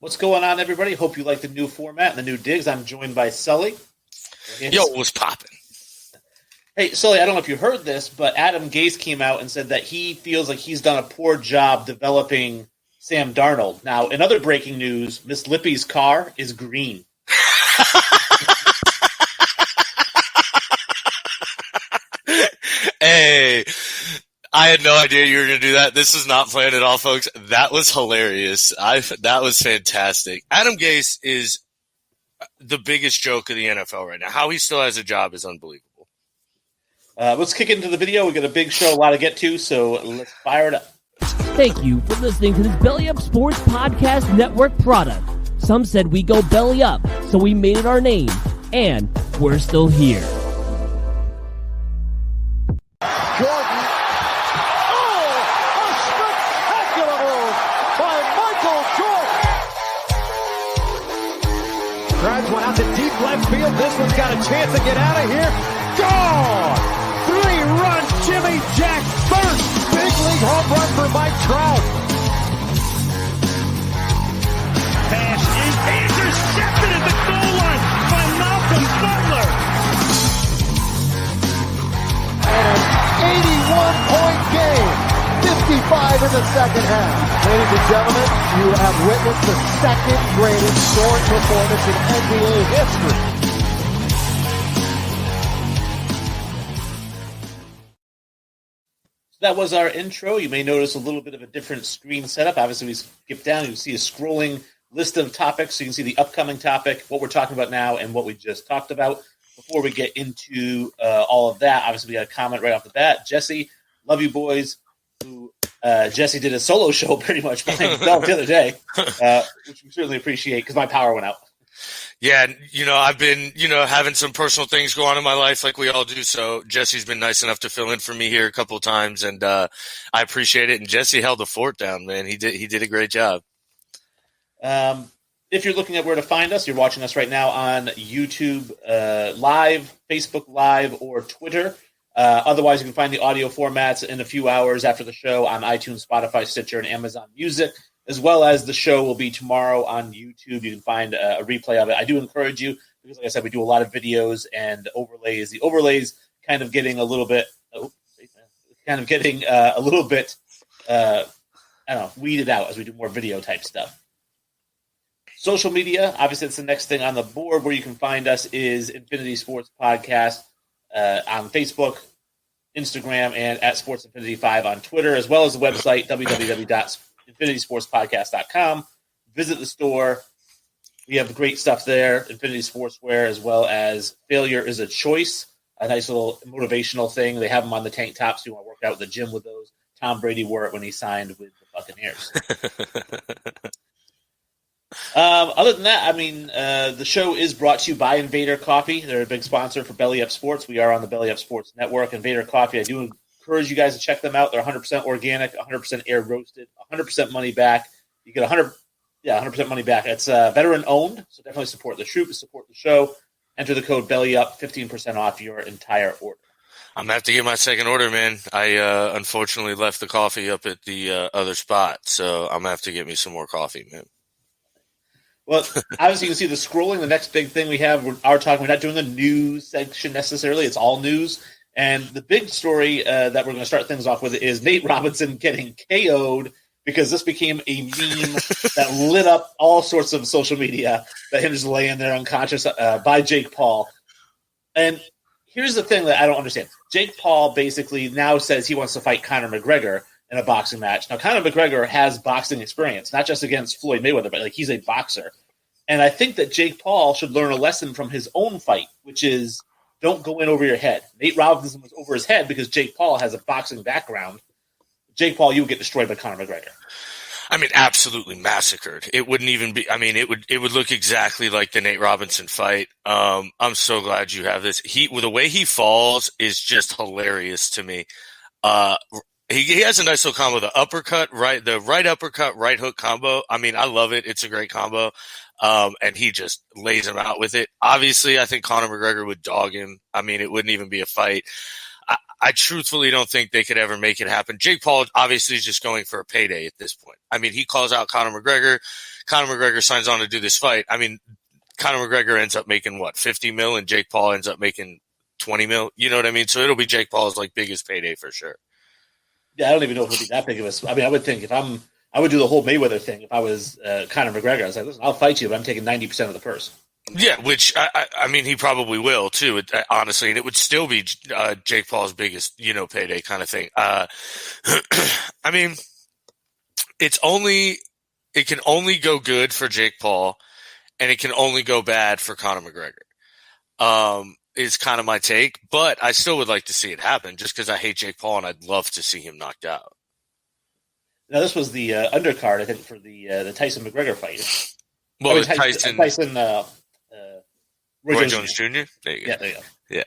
What's going on, everybody? Hope you like the new format and the new digs. I'm joined by Sully. Yo, what's popping? Hey, Sully, I don't know if you heard this, but Adam Gase came out and said that he feels like he's done a poor job developing Sam Darnold. Now, in other breaking news, Miss Lippy's car is green. Hey, I had no idea you were going to do that. This is not planned at all, folks. That was hilarious. That was fantastic. Adam Gase is the biggest joke of the NFL right now. How he still has a job is unbelievable. Let's kick into the video. We got a big show, a lot to get to, so let's fire it up. Thank you for listening to this Belly Up Sports Podcast Network product. Some said we go belly up, so we made it our name, and we're still here. Jordan. Oh, a spectacular move by Michael Jordan. Drives one out to deep left field. This one's got a chance to get out of here. Gone! Three-run Jimmy Jack first. Big league home run for Mike Trout. Pass is intercepted at the goal line by Malcolm Butler. And an 81-point game. 55 in the second half. Ladies and gentlemen, you have witnessed the second greatest scoring performance in NBA history. That was our intro. You may notice a little bit of a different screen setup. Obviously, we skip down. You can see a scrolling list of topics. So you can see the upcoming topic, what we're talking about now, and what we just talked about. Before we get into all of that, obviously, we got a comment right off the bat. Jesse, love you boys. Jesse did a solo show pretty much by himself the other day, which we certainly appreciate because my power went out. Yeah, I've been, having some personal things go on in my life like we all do. So Jesse's been nice enough to fill in for me here a couple of times, and I appreciate it. And Jesse held the fort down, man. He did a great job. If you're looking at where to find us, you're watching us right now on YouTube Live, Facebook Live, or Twitter. Otherwise, you can find the audio formats in a few hours after the show on iTunes, Spotify, Stitcher, and Amazon Music, as well as the show will be tomorrow on YouTube. You can find a replay of it. I do encourage you, because like I said, we do a lot of videos and overlays. The overlays kind of getting a little bit, weeded out as we do more video type stuff. Social media, obviously, it's the next thing on the board. Where you can find us is Infinity Sports Podcast on Facebook, Instagram, and at Sports Infinity 5 on Twitter, as well as the website, www.infinitysportspodcast.com. Visit the store. We have great stuff there, Infinity Sportswear, as well as Failure is a Choice, a nice little motivational thing. They have them on the tank tops. You want to work out at the gym with those. Tom Brady wore it when he signed with the Buccaneers. Other than that, the show is brought to you by Invader Coffee. They're a big sponsor for Belly Up Sports. We are on the Belly Up Sports Network. Invader Coffee, I do encourage you guys to check them out. They're 100% organic, 100% air roasted, 100% money back. You get 100% money back. It's veteran owned, so definitely support the troops, support the show. Enter the code BELLYUP, 15% off your entire order. I'm going to have to get my second order, man. I unfortunately left the coffee up at the other spot, so I'm going to have to get me some more coffee, man. Well, obviously, you can see the scrolling. The next big thing we have, we're not doing the news section necessarily. It's all news. And the big story that we're going to start things off with is Nate Robinson getting KO'd because this became a meme that lit up all sorts of social media, that him just laying there unconscious by Jake Paul. And here's the thing that I don't understand. Jake Paul basically now says he wants to fight Conor McGregor in a boxing match. Now, Conor McGregor has boxing experience, not just against Floyd Mayweather, but he's a boxer. And I think that Jake Paul should learn a lesson from his own fight, which is don't go in over your head. Nate Robinson was over his head because Jake Paul has a boxing background. Jake Paul, you would get destroyed by Conor McGregor. Absolutely massacred. It wouldn't even be. It would look exactly like the Nate Robinson fight. I'm so glad you have this. The way he falls is just hilarious to me. He has a nice little combo. The right uppercut, right hook combo. I love it. It's a great combo. And he just lays him out with it. Obviously, I think Conor McGregor would dog him. It wouldn't even be a fight. I truthfully don't think they could ever make it happen. Jake Paul obviously is just going for a payday at this point. He calls out Conor McGregor. Conor McGregor signs on to do this fight. I mean, Conor McGregor ends up making what, 50 mil, and Jake Paul ends up making 20 mil. You know what I mean? So it'll be Jake Paul's like biggest payday for sure. Yeah, I don't even know if it'll be that big of a. I mean, I would think I would do the whole Mayweather thing if I was Conor McGregor. I was like, listen, I'll fight you, but I'm taking 90% of the purse. Yeah, which I mean, he probably will too. Honestly, and it would still be Jake Paul's biggest, payday kind of thing. I mean, it can only go good for Jake Paul, and it can only go bad for Conor McGregor. Is kind of my take, but I still would like to see it happen just because I hate Jake Paul and I'd love to see him knocked out. Now, this was the undercard, I think, for the Tyson McGregor fight. Well, Tyson Roy Jones Jr. There you go. Yeah, there you go. Yeah,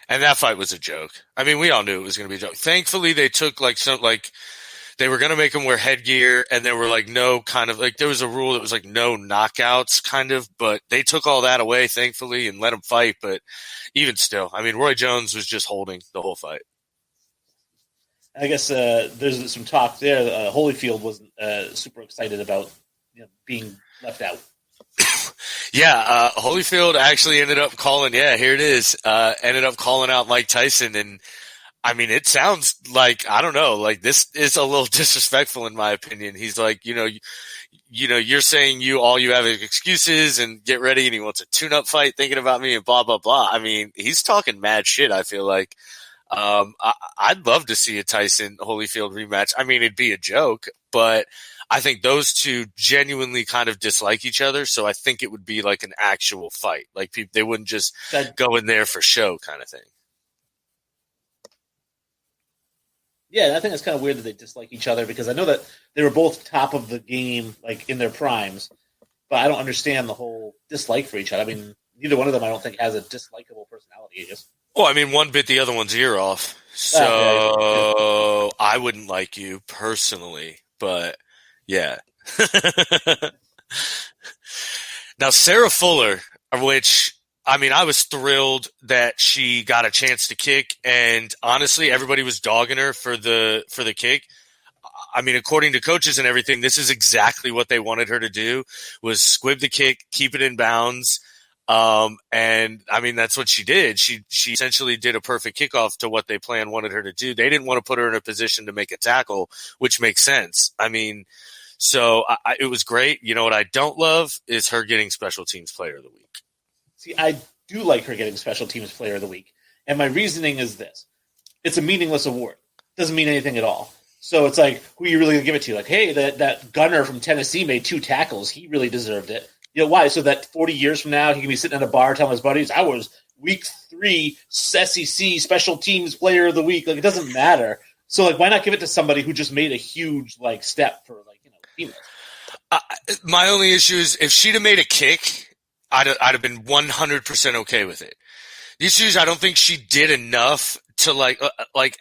and that fight was a joke. I mean, we all knew it was going to be a joke. Thankfully, they took they were going to make him wear headgear, and there were there was a rule that was like no knockouts, kind of, but they took all that away, thankfully, and let him fight. But even still, I mean, Roy Jones was just holding the whole fight. I guess there's some talk there. Holyfield wasn't super excited about being left out. Yeah, Holyfield actually ended up calling. Yeah, here it is. Ended up calling out Mike Tyson, and I mean, it sounds like, I don't know, like this is a little disrespectful in my opinion. He's like, you're saying all you have is excuses and get ready, and he wants a tune-up fight thinking about me and blah, blah, blah. I mean, he's talking mad shit, I feel like. I'd love to see a Tyson Holyfield rematch. I mean, it'd be a joke, but I think those two genuinely kind of dislike each other, so I think it would be like an actual fight. Like, they wouldn't just go in there for show kind of thing. Yeah, I think it's kind of weird that they dislike each other because I know that they were both top of the game, like in their primes, but I don't understand the whole dislike for each other. I mean, neither one of them I don't think has a dislikable personality. I guess. Well, I mean, one bit the other one's ear off, so I wouldn't like you personally, but yeah. Now, Sarah Fuller, which, I mean, I was thrilled that she got a chance to kick, and honestly, everybody was dogging her for the kick. I mean, according to coaches and everything, this is exactly what they wanted her to do, was squib the kick, keep it in bounds. And I mean, that's what she did. She essentially did a perfect kickoff to what they wanted her to do. They didn't want to put her in a position to make a tackle, which makes sense. I mean, so it was great. You know what I don't love is her getting special teams player of the week. See, I do like her getting special teams player of the week. And my reasoning is this. It's a meaningless award. It doesn't mean anything at all. So it's like, who are you really going to give it to? Like, hey, that gunner from Tennessee made 2 tackles. He really deserved it. You know why? So that 40 years from now, he can be sitting at a bar telling his buddies, I was week 3 SEC special teams player of the week. Like, it doesn't matter. So, like, why not give it to somebody who just made a huge, like, step for, like, teammates? My only issue is if she'd have made a kick, I'd have been 100% okay with it. The issue is I don't think she did enough to like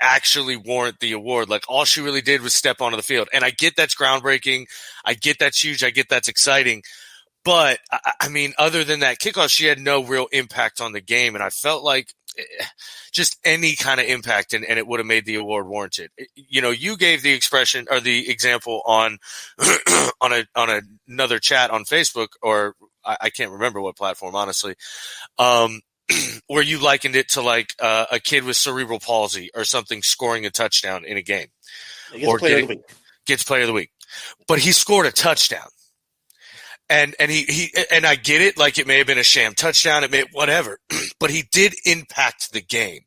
actually warrant the award. Like, all she really did was step onto the field. And I get that's groundbreaking. I get that's huge. I get that's exciting. But I mean, other than that kickoff, she had no real impact on the game. And I felt like just any kind of impact and it would have made the award warranted. You gave the expression or the example on another chat on Facebook, or I can't remember what platform, honestly, where you likened it to like a kid with cerebral palsy or something scoring a touchdown in a game. Gets player of the week. But he scored a touchdown. And he I get it, like it may have been a sham touchdown, whatever, but he did impact the game.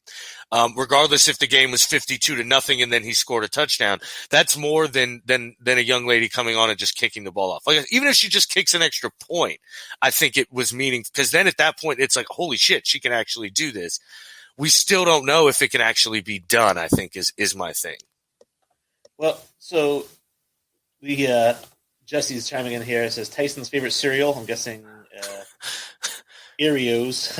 Regardless if the game was 52-0 and then he scored a touchdown, that's more than a young lady coming on and just kicking the ball off. Like, even if she just kicks an extra point, I think it was meaningful, because then at that point it's like, holy shit, she can actually do this. We still don't know if it can actually be done, I think is my thing. Well, so Jesse's chiming in here. It says Tyson's favorite cereal. I'm guessing Cheerios.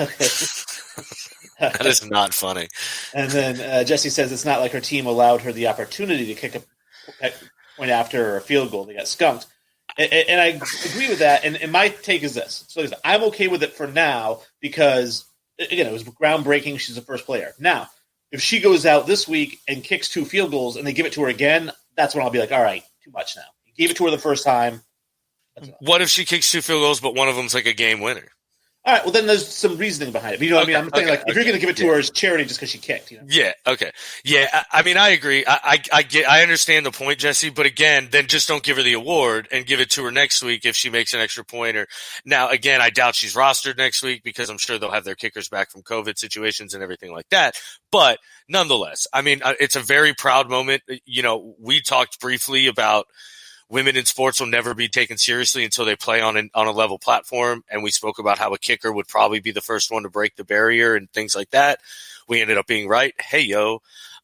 That is not funny. And then Jesse says it's not like her team allowed her the opportunity to kick a point after or a field goal. They got skunked. And I agree with that. And my take is this. So I'm okay with it for now because, again, it was groundbreaking. She's the first player. Now, if she goes out this week and kicks 2 field goals and they give it to her again, that's when I'll be like, all right, too much now. You gave it to her the first time. What if she kicks 2 field goals, but one of them's like a game winner? All right, well, then there's some reasoning behind it. You know what I mean? I'm saying, if you're going to give it to her as charity just because she kicked, Yeah, okay. Yeah, I mean, I agree. I understand the point, Jesse, but again, then just don't give her the award and give it to her next week if she makes an extra point. Now, again, I doubt she's rostered next week because I'm sure they'll have their kickers back from COVID situations and everything like that. But nonetheless, I mean, it's a very proud moment. We talked briefly about women in sports will never be taken seriously until they play on a level platform. And we spoke about how a kicker would probably be the first one to break the barrier and things like that. We ended up being right. Hey, yo.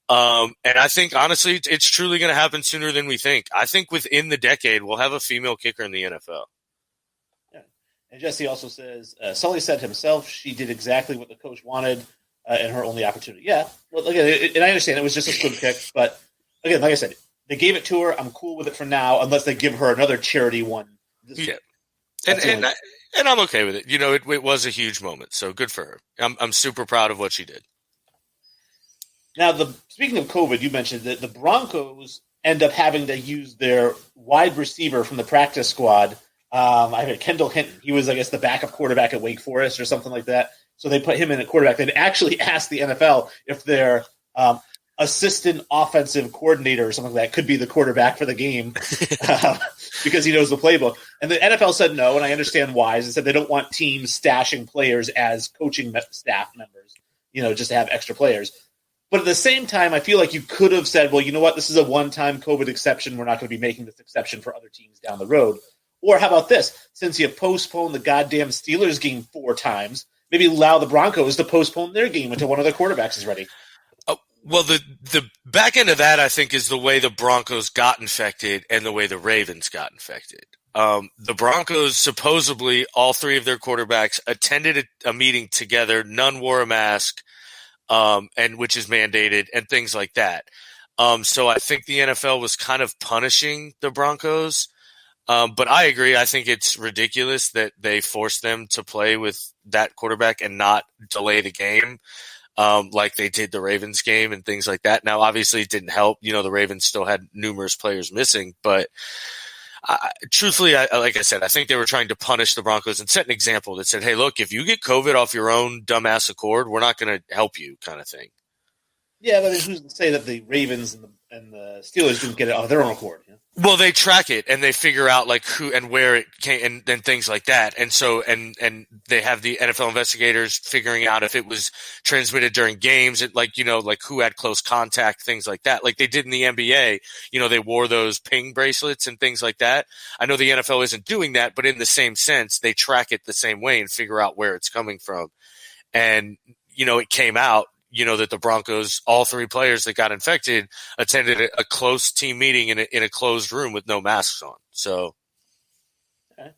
And I think, honestly, it's truly going to happen sooner than we think. I think within the decade, we'll have a female kicker in the NFL. Yeah. And Jesse also says, Sully said himself she did exactly what the coach wanted in her only opportunity. Yeah. Well, again, and I understand it was just a swim kick. But, again, like I said, they gave it to her. I'm cool with it for now, unless they give her another charity one. Yeah, and I'm okay with it. It was a huge moment, so good for her. I'm super proud of what she did. Now, speaking of COVID, you mentioned that the Broncos end up having to use their wide receiver from the practice squad. I had Kendall Hinton. He was, I guess, the backup quarterback at Wake Forest or something like that. So they put him in at quarterback. They'd actually asked the NFL if their assistant offensive coordinator or something like that could be the quarterback for the game because he knows the playbook. And the NFL said no, and I understand why. They said they don't want teams stashing players as coaching staff members, just to have extra players. But at the same time, I feel like you could have said, well, you know what, this is a one-time COVID exception. We're not going to be making this exception for other teams down the road. Or how about this? Since you postponed the goddamn Steelers game 4 times, maybe allow the Broncos to postpone their game until one of their quarterbacks is ready. Well, the back end of that, I think, is the way the Broncos got infected and the way the Ravens got infected. The Broncos, supposedly, all 3 of their quarterbacks attended a meeting together. None wore a mask, and which is mandated, and things like that. So I think the NFL was kind of punishing the Broncos. But I agree. I think it's ridiculous that they forced them to play with that quarterback and not delay the game. Like they did the Ravens game and things like that. Now, obviously, it didn't help. The Ravens still had numerous players missing. But truthfully, like I said, I think they were trying to punish the Broncos and set an example that said, hey, look, if you get COVID off your own dumbass accord, we're not going to help you kind of thing. Yeah, but who's to say that the Ravens and the Steelers didn't get it off their own accord? Yeah? Well, they track it and they figure out like who and where it came and things like that. And so, and they have the NFL investigators figuring out if it was transmitted during games, like who had close contact, things like that. Like they did in the NBA, they wore those ping bracelets and things like that. I know the NFL isn't doing that, but in the same sense, they track it the same way and figure out where it's coming from. And, it came out, that the Broncos, all 3 players that got infected, attended a close team meeting in a closed room with no masks on. So, okay.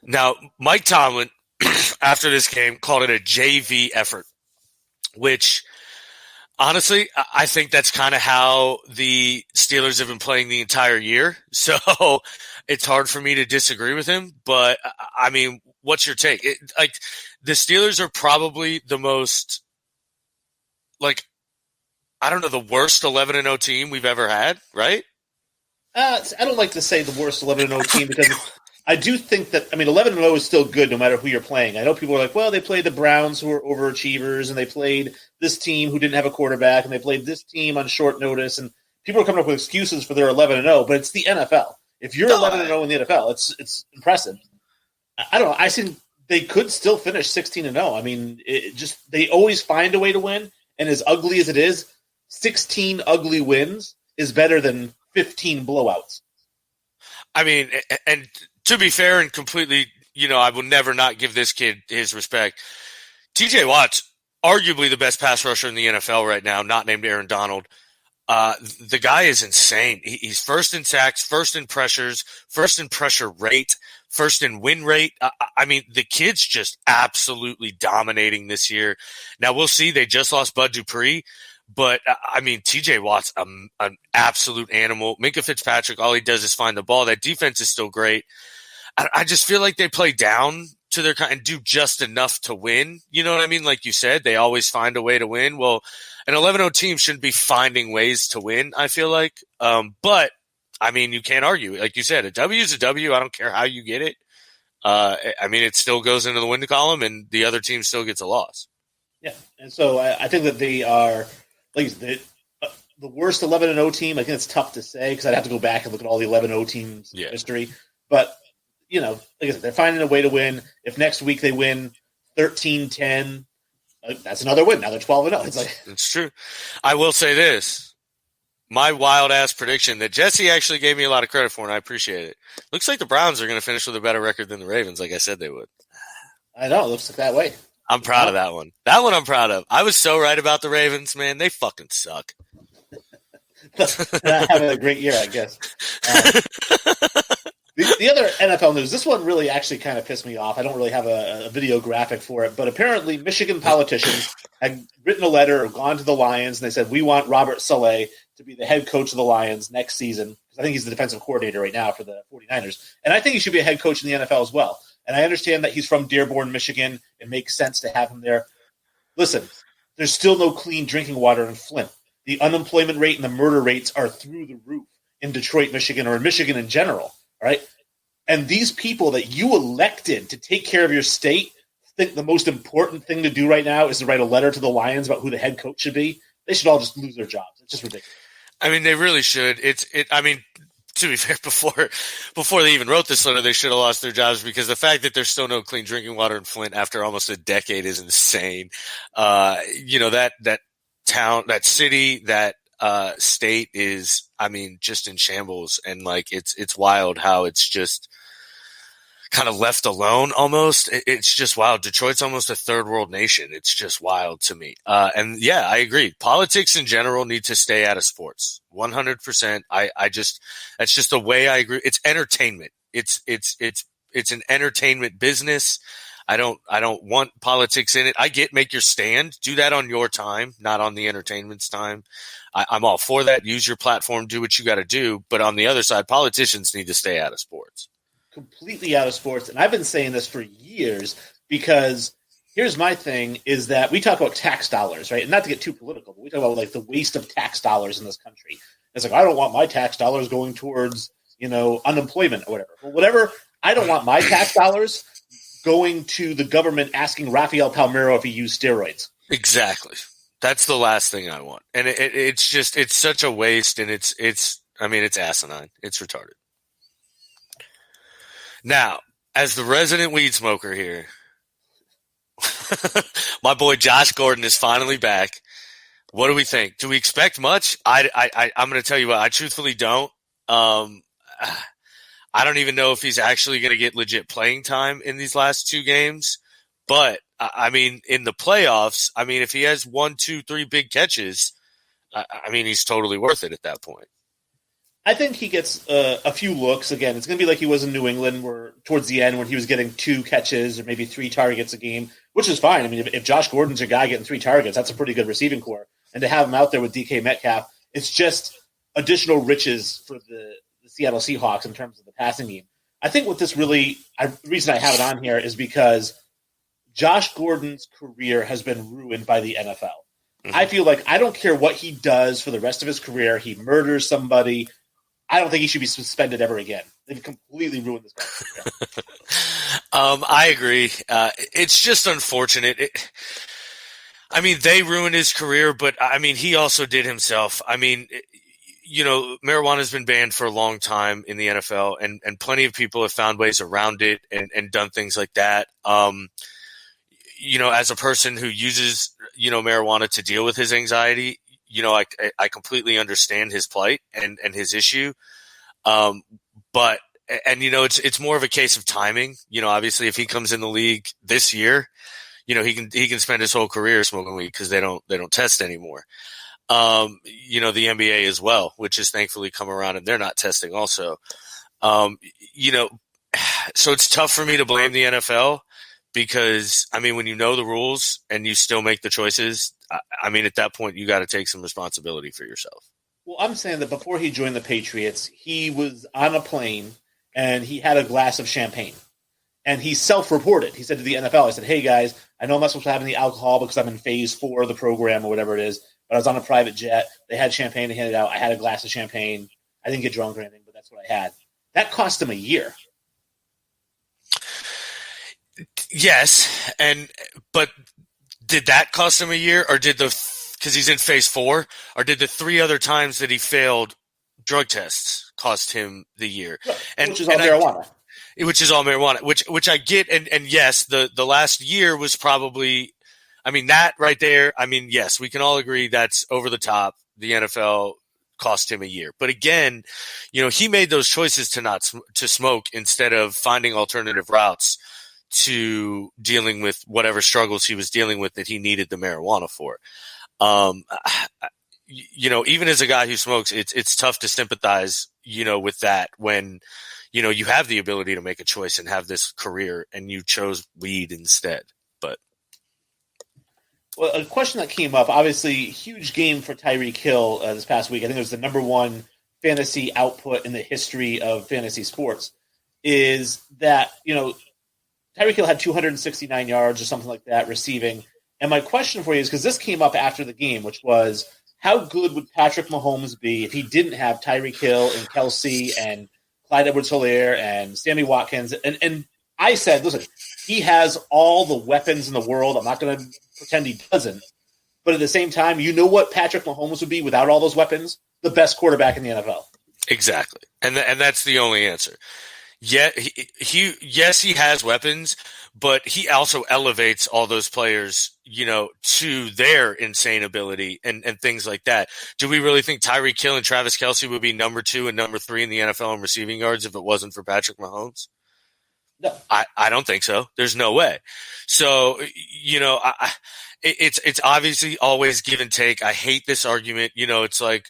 Now Mike Tomlin, after this game, called it a JV effort, which honestly, I think that's kind of how the Steelers have been playing the entire year. So it's hard for me to disagree with him. But I mean, what's your take? The Steelers are probably the most, the worst 11-0 team we've ever had, right? I don't like to say the worst 11-0 team because I do think that, 11-0 is still good no matter who you're playing. I know people are like, well, they played the Browns who are overachievers, and they played this team who didn't have a quarterback, and they played this team on short notice, and people are coming up with excuses for their 11-0, but it's the NFL. If you're 11-0 in the NFL, it's impressive. I don't know. I think they could still finish 16-0. They always find a way to win, and as ugly as it is, 16 ugly wins is better than 15 blowouts. And to be fair and completely, I will never not give this kid his respect. TJ Watt's arguably the best pass rusher in the NFL right now, not named Aaron Donald. The guy is insane. He's first in sacks, first in pressures, first in pressure rate, first in win rate. The kid's just absolutely dominating this year. Now we'll see. They just lost Bud Dupree, but TJ Watt's an absolute animal. Minkah Fitzpatrick, all he does is find the ball. That defense is still great. I just feel like they play down to their kind and do just enough to win. You know what I mean? Like you said, they always find a way to win. Well, an 11-0 team shouldn't be finding ways to win, I feel like. But I mean, you can't argue. Like you said, a W is a W. I don't care how you get it. I mean, it still goes into the win column, and the other team still gets a loss. Yeah, and so I think that they are like the worst 11-0 team. I think it's tough to say because I'd have to go back and look at all the 11-0 teams' history. But, like I said, they're finding a way to win. If next week they win 13-10, that's another win. Now they're 12-0. It's true. I will say this. My wild-ass prediction that Jesse actually gave me a lot of credit for, and I appreciate it. Looks like the Browns are going to finish with a better record than the Ravens, like I said they would. I know. It looks like that way. I'm proud of that one. That one I'm proud of. I was so right about the Ravens, man. They fucking suck. Not having a great year, I guess. The other NFL news, this one really actually kind of pissed me off. I don't really have a video graphic for it, but apparently Michigan politicians had written a letter or gone to the Lions, and they said, we want Robert Saleh to be the head coach of the Lions next season, because I think he's the defensive coordinator right now for the 49ers. And I think he should be a head coach in the NFL as well. And I understand that he's from Dearborn, Michigan. It makes sense to have him there. Listen, there's still no clean drinking water in Flint. The unemployment rate and the murder rates are through the roof in Detroit, Michigan, or in Michigan in general. All right. And these people that you elected to take care of your state think the most important thing to do right now is to write a letter to the Lions about who the head coach should be. They should all just lose their jobs. It's just ridiculous. I mean, they really should. I mean, to be fair, before they even wrote this letter, they should have lost their jobs, because the fact that there's still no clean drinking water in Flint after almost a decade is insane. That town, that city, that state is, I mean, just in shambles, and like it's wild how it's just kind of left alone almost. It's just wild. Detroit's almost a third world nation. It's just wild to me. And yeah, I agree. Politics in general need to stay out of sports. 100%. That's just the way I agree. It's entertainment. It's an entertainment business. I don't want politics in it. I get, make your stand. Do that on your time, not on the entertainment's time. I'm all for that. Use your platform. Do what you got to do. But on the other side, politicians need to stay out of sports. Completely out of sports. And I've been saying this for years, because here's my thing is that we talk about tax dollars, right? And not to get too political, but we talk about like the waste of tax dollars in this country. It's like, I don't want my tax dollars going towards, unemployment or whatever. Well, whatever. I don't want my tax dollars going to the government asking Rafael Palmeiro if he used steroids. Exactly. That's the last thing I want. And it's such a waste, and it's asinine. It's retarded. Now, as the resident weed smoker here, my boy Josh Gordon is finally back. What do we think? Do we expect much? I'm going to tell you what, I truthfully don't. I don't even know if he's actually going to get legit playing time in these last two games. But, I mean, in the playoffs, I mean, if he has 1, 2, 3 big catches, I mean, he's totally worth it at that point. I think he gets a few looks. Again, it's going to be like he was in New England, where towards the end when he was getting 2 catches or maybe 3 targets a game, which is fine. I mean, if Josh Gordon's your guy getting 3 targets, that's a pretty good receiving core. And to have him out there with DK Metcalf, it's just additional riches for the Seattle Seahawks in terms of the passing game. I think what this really – the reason I have it on here is because Josh Gordon's career has been ruined by the NFL. Mm-hmm. I feel like I don't care what he does for the rest of his career. He murders somebody – I don't think he should be suspended ever again. They've completely ruined this guy. I agree. It's just unfortunate. They ruined his career, but I mean, he also did himself. I mean, marijuana has been banned for a long time in the NFL, and plenty of people have found ways around it and done things like that. As a person who uses, marijuana to deal with his anxiety, I completely understand his plight and his issue. But it's more of a case of timing. Obviously if he comes in the league this year, he can spend his whole career smoking weed because they don't test anymore. The NBA as well, which has thankfully come around and they're not testing also. So it's tough for me to blame the NFL because, I mean, when you know the rules and you still make the choices, I mean, at that point, you got to take some responsibility for yourself. Well, I'm saying that before he joined the Patriots, he was on a plane and he had a glass of champagne. And he self-reported. He said to the NFL, I said, hey, guys, I know I'm not supposed to have any alcohol because I'm in phase 4 of the program or whatever it is, but I was on a private jet. They had champagne to hand it out. I had a glass of champagne. I didn't get drunk or anything, but That's what I had. That cost him a year. Yes, but did that cost him a year, or because he's in phase 4, or did the 3 other times that he failed drug tests cost him the year? Which is all marijuana. Which is all marijuana, which I get, and yes, the last year was probably, I mean, that right there, I mean, yes, we can all agree that's over the top. The NFL cost him a year. But again, he made those choices to smoke instead of finding alternative routes to dealing with whatever struggles he was dealing with that he needed the marijuana for. Even as a guy who smokes, it's tough to sympathize, with that when, you have the ability to make a choice and have this career and you chose weed instead. But well, a question that came up, obviously huge game for Tyreek Hill this past week. I think it was the number 1 fantasy output in the history of fantasy sports, is that, Tyreek Hill had 269 yards or something like that receiving. And my question for you is, because this came up after the game, which was, how good would Patrick Mahomes be if he didn't have Tyreek Hill and Kelsey and Clyde Edwards-Helaire and Sammy Watkins? And I said, listen, he has all the weapons in the world. I'm not going to pretend he doesn't. But at the same time, you know what Patrick Mahomes would be without all those weapons? The best quarterback in the NFL. Exactly. And that's the only answer. Yeah, he has weapons, but he also elevates all those players, to their insane ability and things like that. Do we really think Tyreek Hill and Travis Kelce would be number 2 and number 3 in the NFL in receiving yards if it wasn't for Patrick Mahomes? No. I don't think so. There's no way. So, it's obviously always give and take. I hate this argument. It's like,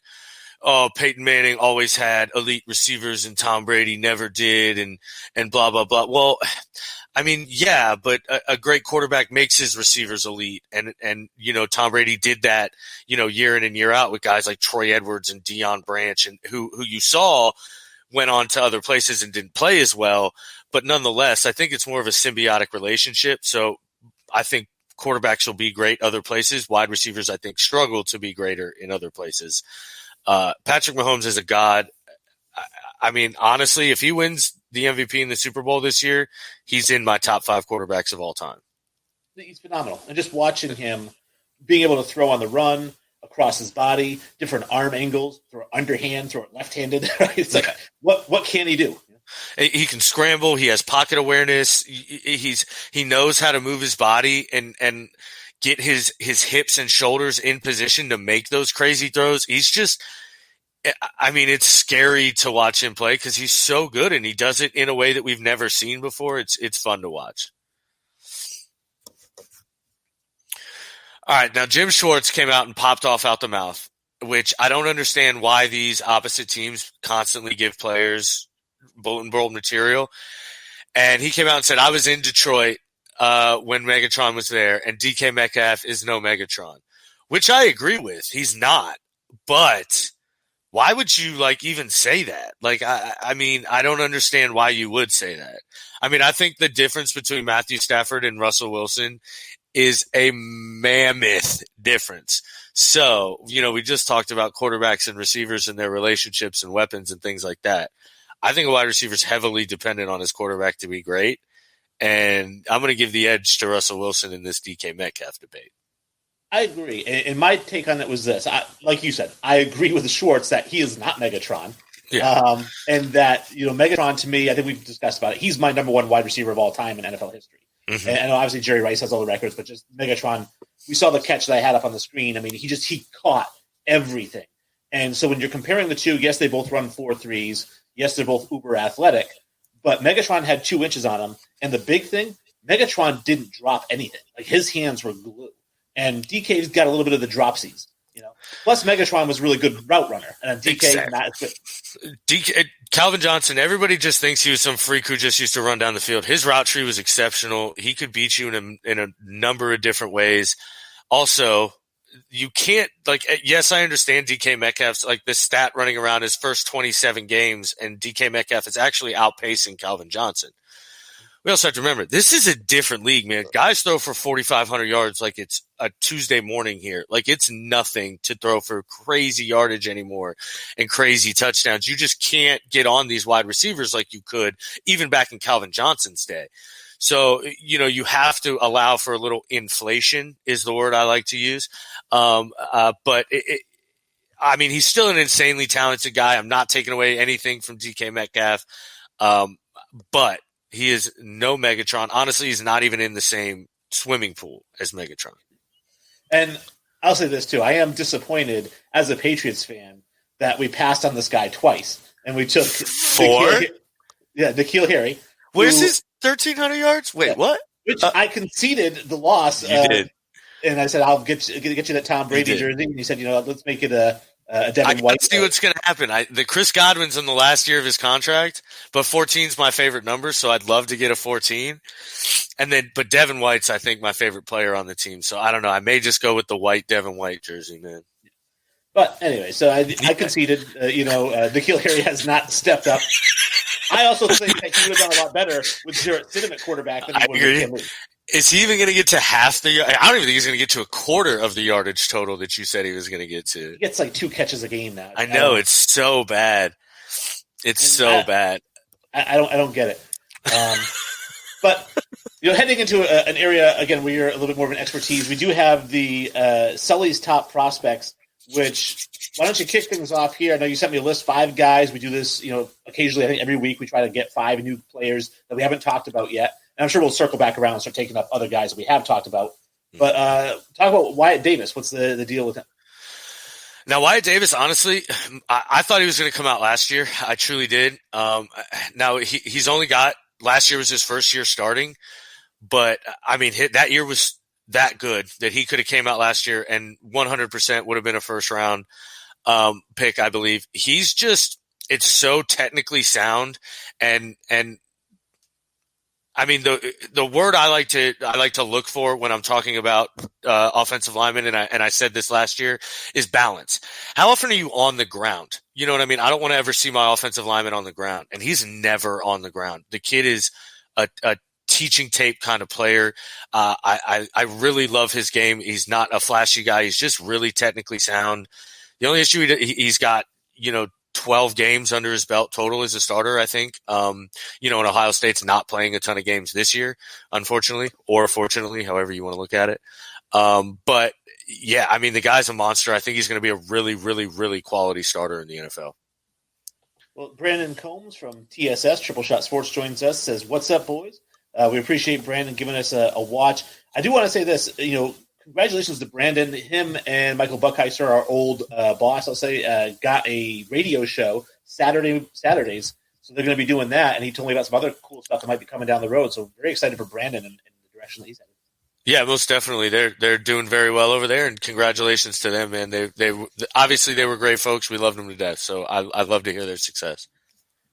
oh, Peyton Manning always had elite receivers and Tom Brady never did, and blah, blah, blah. Well, I mean, yeah, but a great quarterback makes his receivers elite. And Tom Brady did that, year in and year out with guys like Troy Edwards and Deion Branch, and who you saw went on to other places and didn't play as well. But nonetheless, I think it's more of a symbiotic relationship. So I think quarterbacks will be great other places. Wide receivers, I think, struggle to be greater in other places. Patrick Mahomes is a god. I mean, honestly, if he wins the MVP in the Super Bowl this year, he's in my top 5 quarterbacks of all time. He's phenomenal. And just watching him being able to throw on the run, across his body, different arm angles, throw it underhand, throw it left-handed. It's like, what can he do? He can scramble. He has pocket awareness. He knows how to move his body and get his hips and shoulders in position to make those crazy throws. He's just, I mean, it's scary to watch him play because he's so good and he does it in a way that we've never seen before. It's fun to watch. All right, now Jim Schwartz came out and popped off out the mouth, which I don't understand why these opposite teams constantly give players bulletin board material. And he came out and said, I was in Detroit when Megatron was there, and DK Metcalf is no Megatron, which I agree with. He's not. But why would you even say that? I mean, I don't understand why you would say that. I mean, I think the difference between Matthew Stafford and Russell Wilson is a mammoth difference. So, we just talked about quarterbacks and receivers and their relationships and weapons and things like that. I think a wide receiver is heavily dependent on his quarterback to be great. And I'm going to give the edge to Russell Wilson in this DK Metcalf debate. I agree. And my take on it was this. Like you said, I agree with Schwartz that he is not Megatron. Yeah. And that, Megatron to me, I think we've discussed about it. He's my number one wide receiver of all time in NFL history. Mm-hmm. And obviously Jerry Rice has all the records, but just Megatron, we saw the catch that I had up on the screen. I mean, he caught everything. And so when you're comparing the two, yes, they both run 4.3s. Yes, they're both uber athletic, but Megatron had 2 inches on him. And the big thing, Megatron didn't drop anything. His hands were glue. And DK's got a little bit of the dropsies, Plus Megatron was a really good route runner. And DK, exactly. Not as good. DK, Calvin Johnson, everybody just thinks he was some freak who just used to run down the field. His route tree was exceptional. He could beat you in a number of different ways. Also, you can't yes, I understand DK Metcalf's this stat running around his first 27 games, and DK Metcalf is actually outpacing Calvin Johnson. we also have to remember, this is a different league, man. Guys throw for 4,500 yards like it's a Tuesday morning here. Like, it's nothing to throw for crazy yardage anymore and crazy touchdowns. You just can't get on these wide receivers like you could even back in Calvin Johnson's day. So, you have to allow for a little inflation is the word I like to use. But he's still an insanely talented guy. I'm not taking away anything from DK Metcalf. But he is no Megatron. Honestly, he's not even in the same swimming pool as Megatron. And I'll say this, too. I am disappointed as a Patriots fan that we passed on this guy twice. And we took N'Keal Harry. Where's his 1,300 yards? Wait, what? Which I conceded the loss. You did. And I said, I'll get you that Tom Brady jersey. And you said, let's make it a Devin White. I see what's going to happen. The Chris Godwin's in the last year of his contract, but 14 is my favorite number, so I'd love to get a 14. But Devin White's, I think, my favorite player on the team. So I don't know. I may just go with the white Devin White jersey, man. But anyway, so I conceded. N'Keal Harry has not stepped up. I also think that he would have done a lot better with Jarrett Stidham at quarterback than he would with Kim Lee. Is he even going to get to half the? I don't even think he's going to get to a quarter of the yardage total that you said he was going to get to. He gets like 2 catches a game now. I know, it's so bad. It's bad. I don't get it. But heading into an area again where you're a little bit more of an expertise, we do have the Sully's top prospects. Which, why don't you kick things off here? I know you sent me a list, 5 guys. We do this, occasionally. I think every week we try to get 5 new players that we haven't talked about yet. And I'm sure we'll circle back around and start taking up other guys that we have talked about. But talk about Wyatt Davis. What's the deal with him? Now, Wyatt Davis, honestly, I thought he was going to come out last year. I truly did. Now, he's only got – last year was his first year starting. But, that year was – that good that he could have came out last year and 100% would have been a first round pick, I believe. He's just, it's so technically sound. And the word I like to look for when I'm talking about offensive linemen, and I said this last year, is balance. How often are you on the ground? You know what I mean? I don't want to ever see my offensive lineman on the ground, and he's never on the ground. The kid is a teaching tape kind of player. I really love his game. He's not a flashy guy. He's just really technically sound. The only issue he's got, 12 games under his belt total as a starter, I think. And Ohio State's not playing a ton of games this year, unfortunately, or fortunately, however you want to look at it. But yeah, the guy's a monster. I think he's going to be a really, really, really quality starter in the NFL. Well, Brandon Combs from TSS, Triple Shot Sports, joins us, says, "What's up, boys?" We appreciate Brandon giving us a watch. I do want to say this, congratulations to Brandon. Him and Michael Buckheiser, our old boss, I'll say, got a radio show Saturdays. So they're going to be doing that. And he told me about some other cool stuff that might be coming down the road. So very excited for Brandon and the direction that he's headed. Yeah, most definitely. They're doing very well over there, and congratulations to them, man. They obviously they were great folks. We loved them to death. So I'd love to hear their success.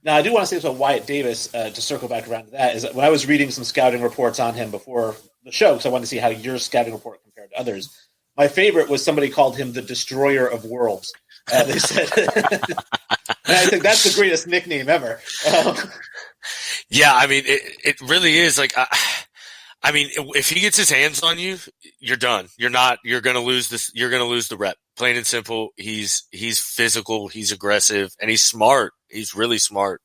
Now, I do want to say this about Wyatt Davis, to circle back around to that, is that when I was reading some scouting reports on him before the show, because I wanted to see how your scouting report compared to others, my favorite was somebody called him the Destroyer of Worlds. They said, and I think that's the greatest nickname ever. Yeah, it really is. Like, if he gets his hands on you, you're done. You're going to lose this. You're going to lose the rep. Plain and simple. He's physical. He's aggressive, and he's smart. He's really smart.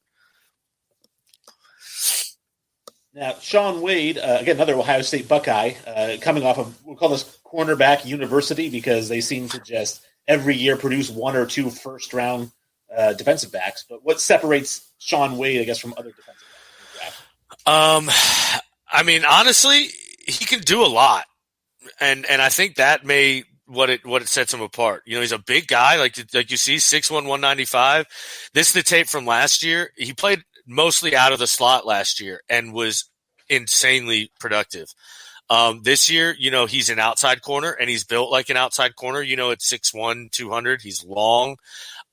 Now, Sean Wade, again, another Ohio State Buckeye, coming off of, we'll call this cornerback university because they seem to just every year produce 1 or 2 first-round defensive backs. But what separates Sean Wade, I guess, from other defensive backs? Honestly, he can do a lot, and I think that may what it sets him apart. He's a big guy, like you see, 6'1", 195. This is the tape from last year. He played mostly out of the slot last year and was insanely productive. This year, he's an outside corner, and he's built like an outside corner. At 6'1", 200, he's long.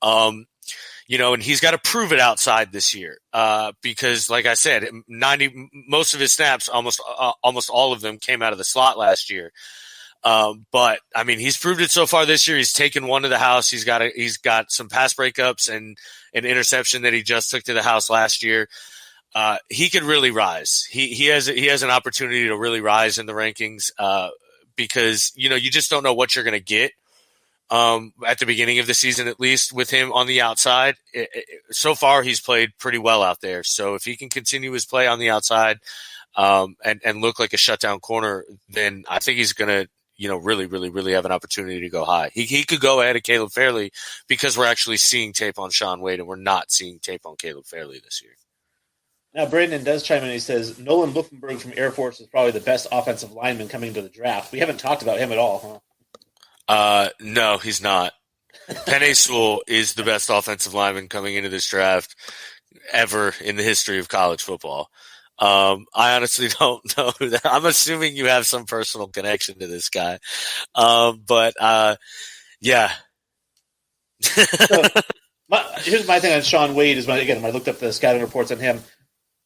And he's got to prove it outside this year, because, like I said, most of his snaps, almost all of them, came out of the slot last year. But he's proved it so far this year. He's taken one to the house. He's got some pass breakups and an interception that he just took to the house last year. he could really rise. He has an opportunity to really rise in the rankings because you just don't know what you're going to get at the beginning of the season, at least with him on the outside. So far, he's played pretty well out there. So if he can continue his play on the outside and look like a shutdown corner, then I think he's going to really, really, really have an opportunity to go high. He could go ahead of Caleb Fairley because we're actually seeing tape on Shaun Wade and we're not seeing tape on Caleb Fairley this year. Now, Brandon does chime in. He says, Nolan Bluffenberg from Air Force is probably the best offensive lineman coming to the draft. We haven't talked about him at all, huh? No, he's not. Penei Sewell is the best offensive lineman coming into this draft ever in the history of college football. I honestly don't know who that. I'm assuming you have some personal connection to this guy. Yeah. So, here's my thing on Shaun Wade is when I looked up the scouting reports on him.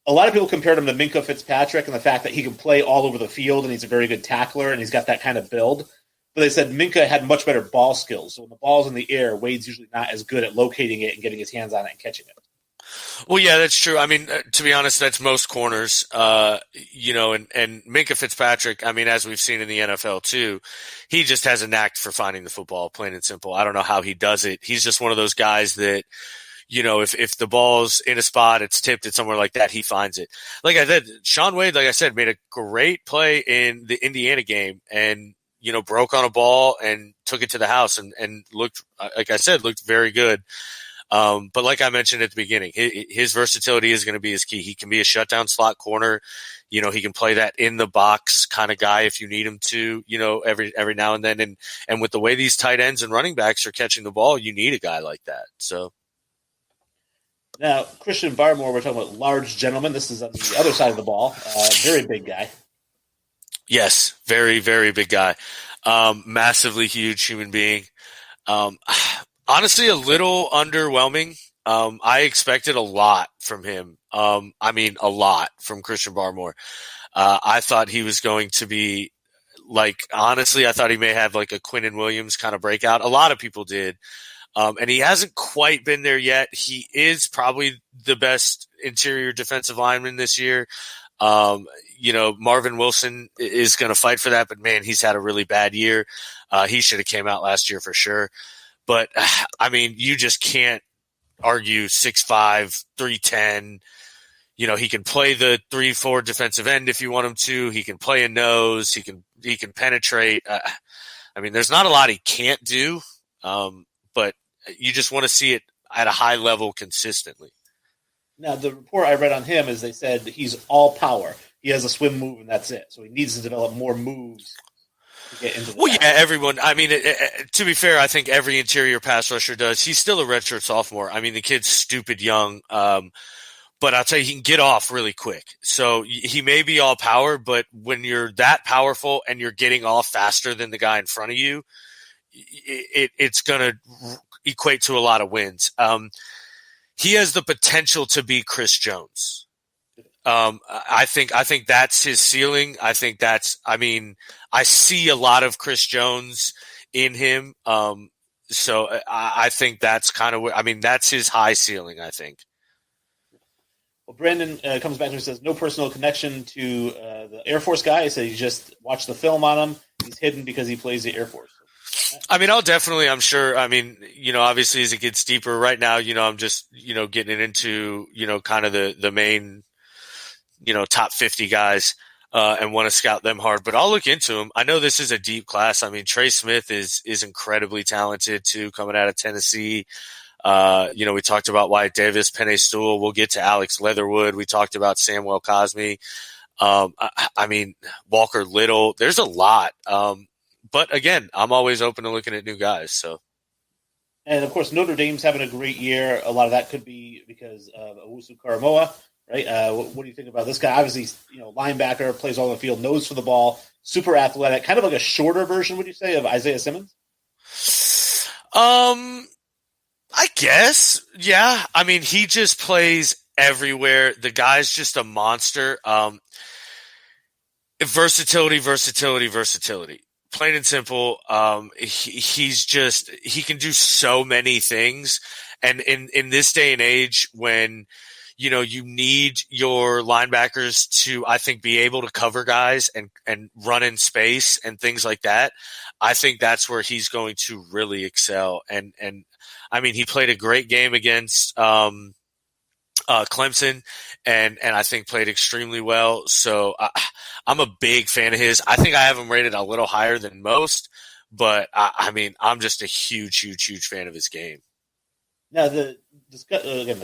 A lot of people compared him to Minkah Fitzpatrick and the fact that he can play all over the field and he's a very good tackler and he's got that kind of build. But they said Minkah had much better ball skills. So when the ball's in the air, Wade's usually not as good at locating it and getting his hands on it and catching it. Well, yeah, that's true. I mean, to be honest, that's most corners, and Minkah Fitzpatrick, I mean, as we've seen in the NFL too, he just has a knack for finding the football, plain and simple. I don't know how he does it. He's just one of those guys that, if the ball's in a spot, it's tipped at somewhere like that, he finds it. Like I said, Shaun Wade, like I said, made a great play in the Indiana game and, broke on a ball and took it to the house and looked, like I said, looked very good. But like I mentioned at the beginning, his versatility is going to be his key. He can be a shutdown slot corner. He can play that in the box kind of guy if you need him to, every now and then. And with the way these tight ends and running backs are catching the ball, you need a guy like that. So. Now, Christian Barmore, we're talking about large gentleman. This is on the other side of the ball. Very big guy. Yes, very, very big guy. Massively huge human being. Honestly, a little underwhelming. I expected a lot from him. A lot from Christian Barmore. I thought he was going to be honestly, I thought he may have like a Quinnen Williams kind of breakout. A lot of people did. And he hasn't quite been there yet. He is probably the best interior defensive lineman this year. Marvin Wilson is going to fight for that, but man, he's had a really bad year. He should have came out last year for sure. But I mean, you just can't argue 6'5", 310. He can play the 3-4 defensive end if you want him to. He can play a nose. He can penetrate. There's not a lot he can't do. But you just want to see it at a high level consistently. Now, the report I read on him is they said he's all power. He has a swim move, and that's it. So he needs to develop more moves to get into the Well, yeah, everyone. I mean, to be fair, I think every interior pass rusher does. He's still a redshirt sophomore. I mean, the kid's stupid young. But I'll tell you, he can get off really quick. So he may be all power, but when you're that powerful and you're getting off faster than the guy in front of you, it's going to equate to a lot of wins. He has the potential to be Chris Jones. I think that's his ceiling. I see a lot of Chris Jones in him. So I think that's kind of that's his high ceiling, I think. Well, Brandon comes back and says no personal connection to the Air Force guy. He said he just watched the film on him. He's hidden because he plays the Air Force. I'm sure. Obviously as it gets deeper right now, I'm just, getting into, kind of the main, top 50 guys, and want to scout them hard, but I'll look into them. I know this is a deep class. Trey Smith is incredibly talented too, coming out of Tennessee. We talked about Wyatt Davis, Penei Sewell. We'll get to Alex Leatherwood. We talked about Samuel Cosme. Walker Little. There's a lot. But again, I'm always open to looking at new guys. So, and of course, Notre Dame's having a great year. A lot of that could be because of Owusu Karamoah, right? What do you think about this guy? Obviously, linebacker, plays all on the field, nose for the ball, super athletic, kind of like a shorter version, would you say, of Isaiah Simmons? I guess, yeah. He just plays everywhere. The guy's just a monster. Versatility. Plain and simple. He can do so many things. And in this day and age when, you need your linebackers to, I think, be able to cover guys and run in space and things like that. I think that's where he's going to really excel. And I mean, he played a great game against Clemson, and I think played extremely well. So I'm a big fan of his. I think I have him rated a little higher than most, but I mean, I'm just a huge fan of his game. Now, the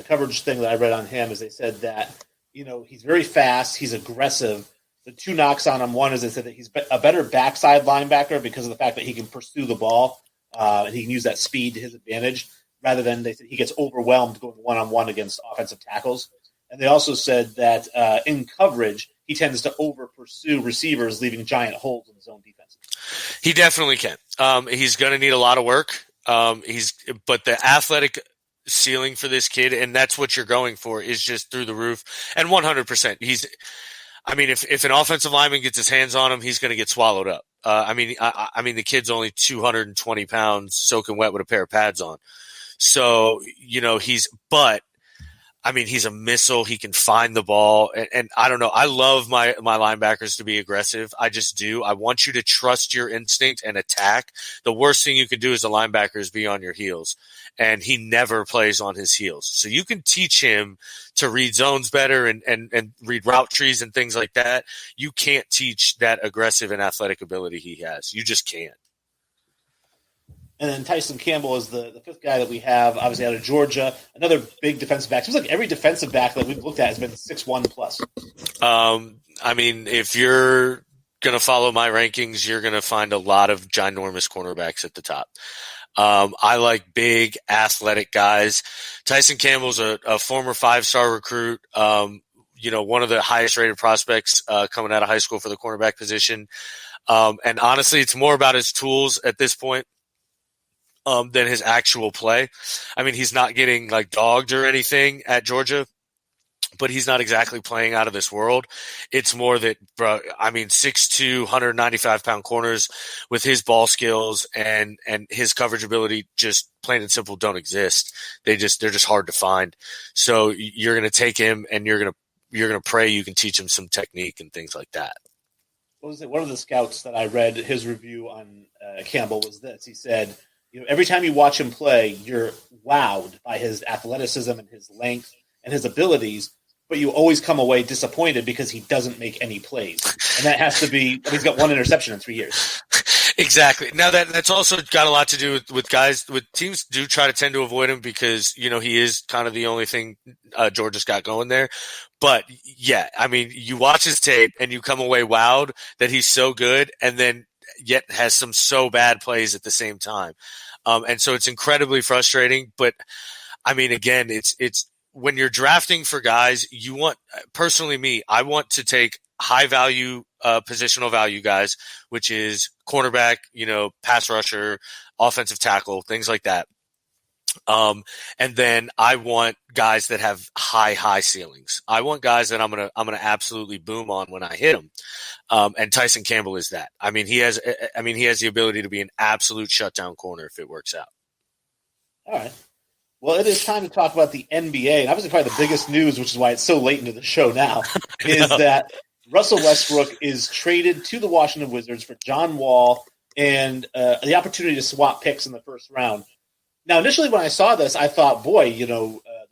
coverage thing that I read on him is they said that, he's very fast, he's aggressive. The two knocks on him, one is they said that he's a better backside linebacker because of the fact that he can pursue the ball and he can use that speed to his advantage, rather than they said he gets overwhelmed going one-on-one against offensive tackles. And they also said that in coverage, he tends to over-pursue receivers, leaving giant holes in his own defense. He definitely can. He's going to need a lot of work. But the athletic ceiling for this kid, and that's what you're going for, is just through the roof. And 100%. If an offensive lineman gets his hands on him, he's going to get swallowed up. I mean, the kid's only 220 pounds, soaking wet with a pair of pads on. So, he's a missile. He can find the ball. And I don't know. I love my linebackers to be aggressive. I just do. I want you to trust your instinct and attack. The worst thing you can do as a linebacker is be on your heels. And he never plays on his heels. So you can teach him to read zones better and read route trees and things like that. You can't teach that aggressive and athletic ability he has. You just can't. And then Tyson Campbell is the fifth guy that we have, obviously out of Georgia. Another big defensive back. It seems like every defensive back that we've looked at has been 6'1 plus. If you're going to follow my rankings, you're going to find a lot of ginormous cornerbacks at the top. I like big, athletic guys. Tyson Campbell's a former 5-star recruit, one of the highest rated prospects coming out of high school for the cornerback position. And honestly, it's more about his tools at this point than his actual play. I mean, he's not getting dogged or anything at Georgia, but he's not exactly playing out of this world. It's more that, 6'2", 195-pound corners with his ball skills and his coverage ability, just plain and simple, don't exist. They're just hard to find. So you're going to take him and you're going to pray you can teach him some technique and things like that. What was it? One of the scouts that I read his review on Campbell was this. He said, every time you watch him play, you're wowed by his athleticism and his length and his abilities, but you always come away disappointed because he doesn't make any plays. And that has to be – he's got one interception in 3 years. Exactly. Now, that's also got a lot to do with guys – with teams do try to tend to avoid him because, he is kind of the only thing Georgia's got going there. But, yeah, you watch his tape and you come away wowed that he's so good and then – yet has some so bad plays at the same time. And so it's incredibly frustrating. But again, it's when you're drafting for guys, you want, personally me, I want to take high value, positional value guys, which is cornerback, pass rusher, offensive tackle, things like that. And then I want guys that have high ceilings. I want guys that I'm going to absolutely boom on when I hit them. And Tyson Campbell is that. He has the ability to be an absolute shutdown corner if it works out. All right. Well, it is time to talk about the NBA. And obviously probably the biggest news, which is why it's so late into the show now, is that Russell Westbrook is traded to the Washington Wizards for John Wall and the opportunity to swap picks in the first round. Now, initially when I saw this, I thought, boy,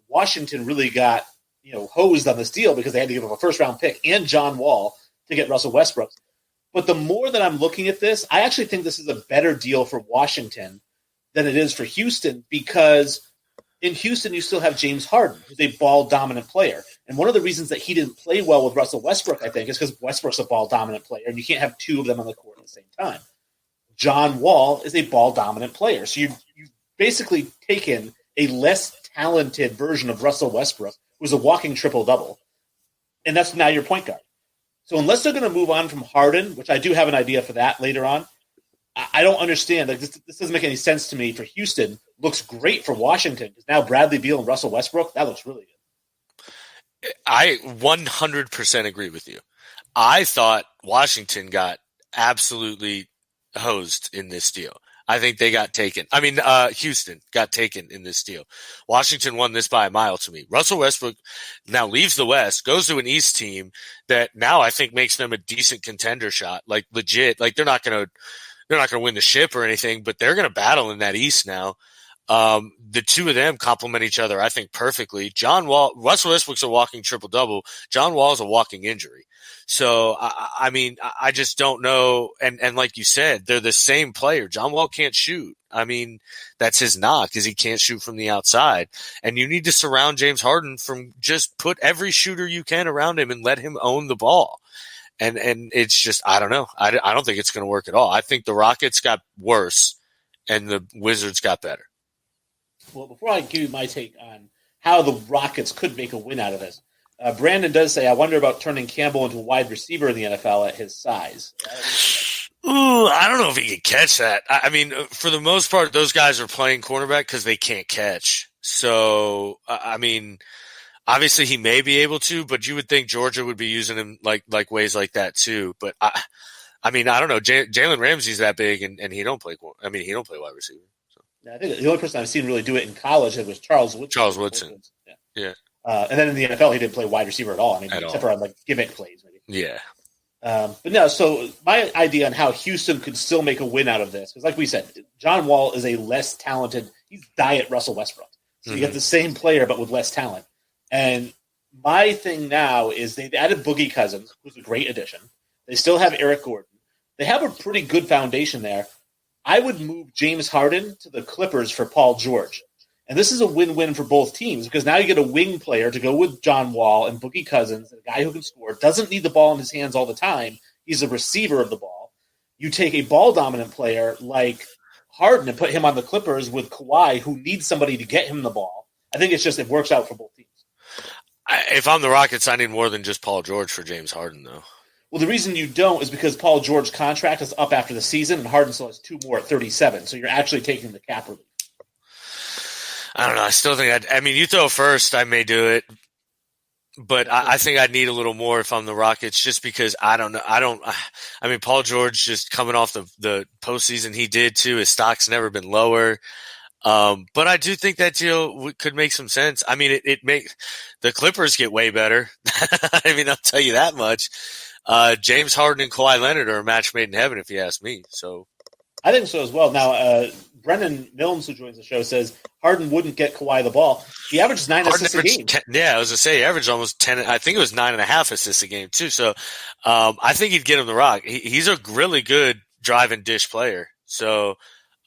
Washington really got, hosed on this deal because they had to give up a first-round pick and John Wall to get Russell Westbrook. But the more that I'm looking at this, I actually think this is a better deal for Washington than it is for Houston because in Houston you still have James Harden, who's a ball-dominant player. And one of the reasons that he didn't play well with Russell Westbrook, I think, is because Westbrook's a ball-dominant player, and you can't have two of them on the court at the same time. John Wall is a ball-dominant player. So you've basically taken a less talented version of Russell Westbrook, who's a walking triple-double, and that's now your point guard. So unless they're going to move on from Harden, which I do have an idea for that later on, I don't understand. This doesn't make any sense to me for Houston. Looks great for Washington because now Bradley Beal and Russell Westbrook, that looks really good. I 100% agree with you. I thought Washington got absolutely hosed in this deal. I think they got taken. I mean, Houston got taken in this deal. Washington won this by a mile to me. Russell Westbrook now leaves the West, goes to an East team that now I think makes them a decent contender shot, like legit. Like they're not going to win the ship or anything, but they're going to battle in that East now. The two of them complement each other, I think, perfectly. Russell Westbrook's a walking triple-double. John Wall's a walking injury. So, I mean, I just don't know. And like you said, they're the same player. John Wall can't shoot. I mean, that's his knock, is he can't shoot from the outside. And you need to surround James Harden from just put every shooter you can around him and let him own the ball. And it's just, I don't know. I don't think it's going to work at all. I think the Rockets got worse and the Wizards got better. Well, before I give you my take on how the Rockets could make a win out of this, Brandon does say, I wonder about turning Campbell into a wide receiver in the NFL at his size. Ooh, I don't know if he can catch that. I mean, for the most part, those guys are playing cornerback because they can't catch. So, I mean, obviously he may be able to, but you would think Georgia would be using him like ways like that too. But I mean, I don't know. Jalen Ramsey's that big, and he don't play. I mean, he don't play wide receiver. I think the only person I've seen really do it in college was Charles Woodson. Charles Woodson. Yeah. And then in the NFL, he didn't play wide receiver at all. I mean, except for on like gimmick plays, maybe. Yeah. But no, so my idea on how Houston could still make a win out of this, because like we said, John Wall is a less talented, he's diet Russell Westbrook. So you get the same player, but with less talent. And my thing now is they've added Boogie Cousins, who's a great addition. They still have Eric Gordon. They have a pretty good foundation there. I would move James Harden to the Clippers for Paul George. And this is a win-win for both teams because now you get a wing player to go with John Wall and Boogie Cousins, a guy who can score, doesn't need the ball in his hands all the time. He's a receiver of the ball. You take a ball-dominant player like Harden and put him on the Clippers with Kawhi, who needs somebody to get him the ball. I think it works out for both teams. If I'm the Rockets, I need more than just Paul George for James Harden, though. Well, the reason you don't is because Paul George's contract is up after the season, and Harden still has 2 more at 37. So you're actually taking the cap relief. I don't know. I still think I mean, you throw first, I may do it. But I think I'd need a little more if I'm the Rockets just because I don't know. I mean, Paul George just coming off the postseason he did too. His stock's never been lower. But I do think that deal could make some sense. I mean, it make the Clippers get way better. I mean, I'll tell you that much. James Harden and Kawhi Leonard are a match made in heaven, if you ask me. So I think so as well. Now, Brendan Milnes, who joins the show, says Harden wouldn't get Kawhi the ball. He averages 9 assists a game. I was going to say, he averaged almost 10. I think it was 9.5 assists a game, too. So I think he'd get him the rock. He's a really good drive and dish player. So,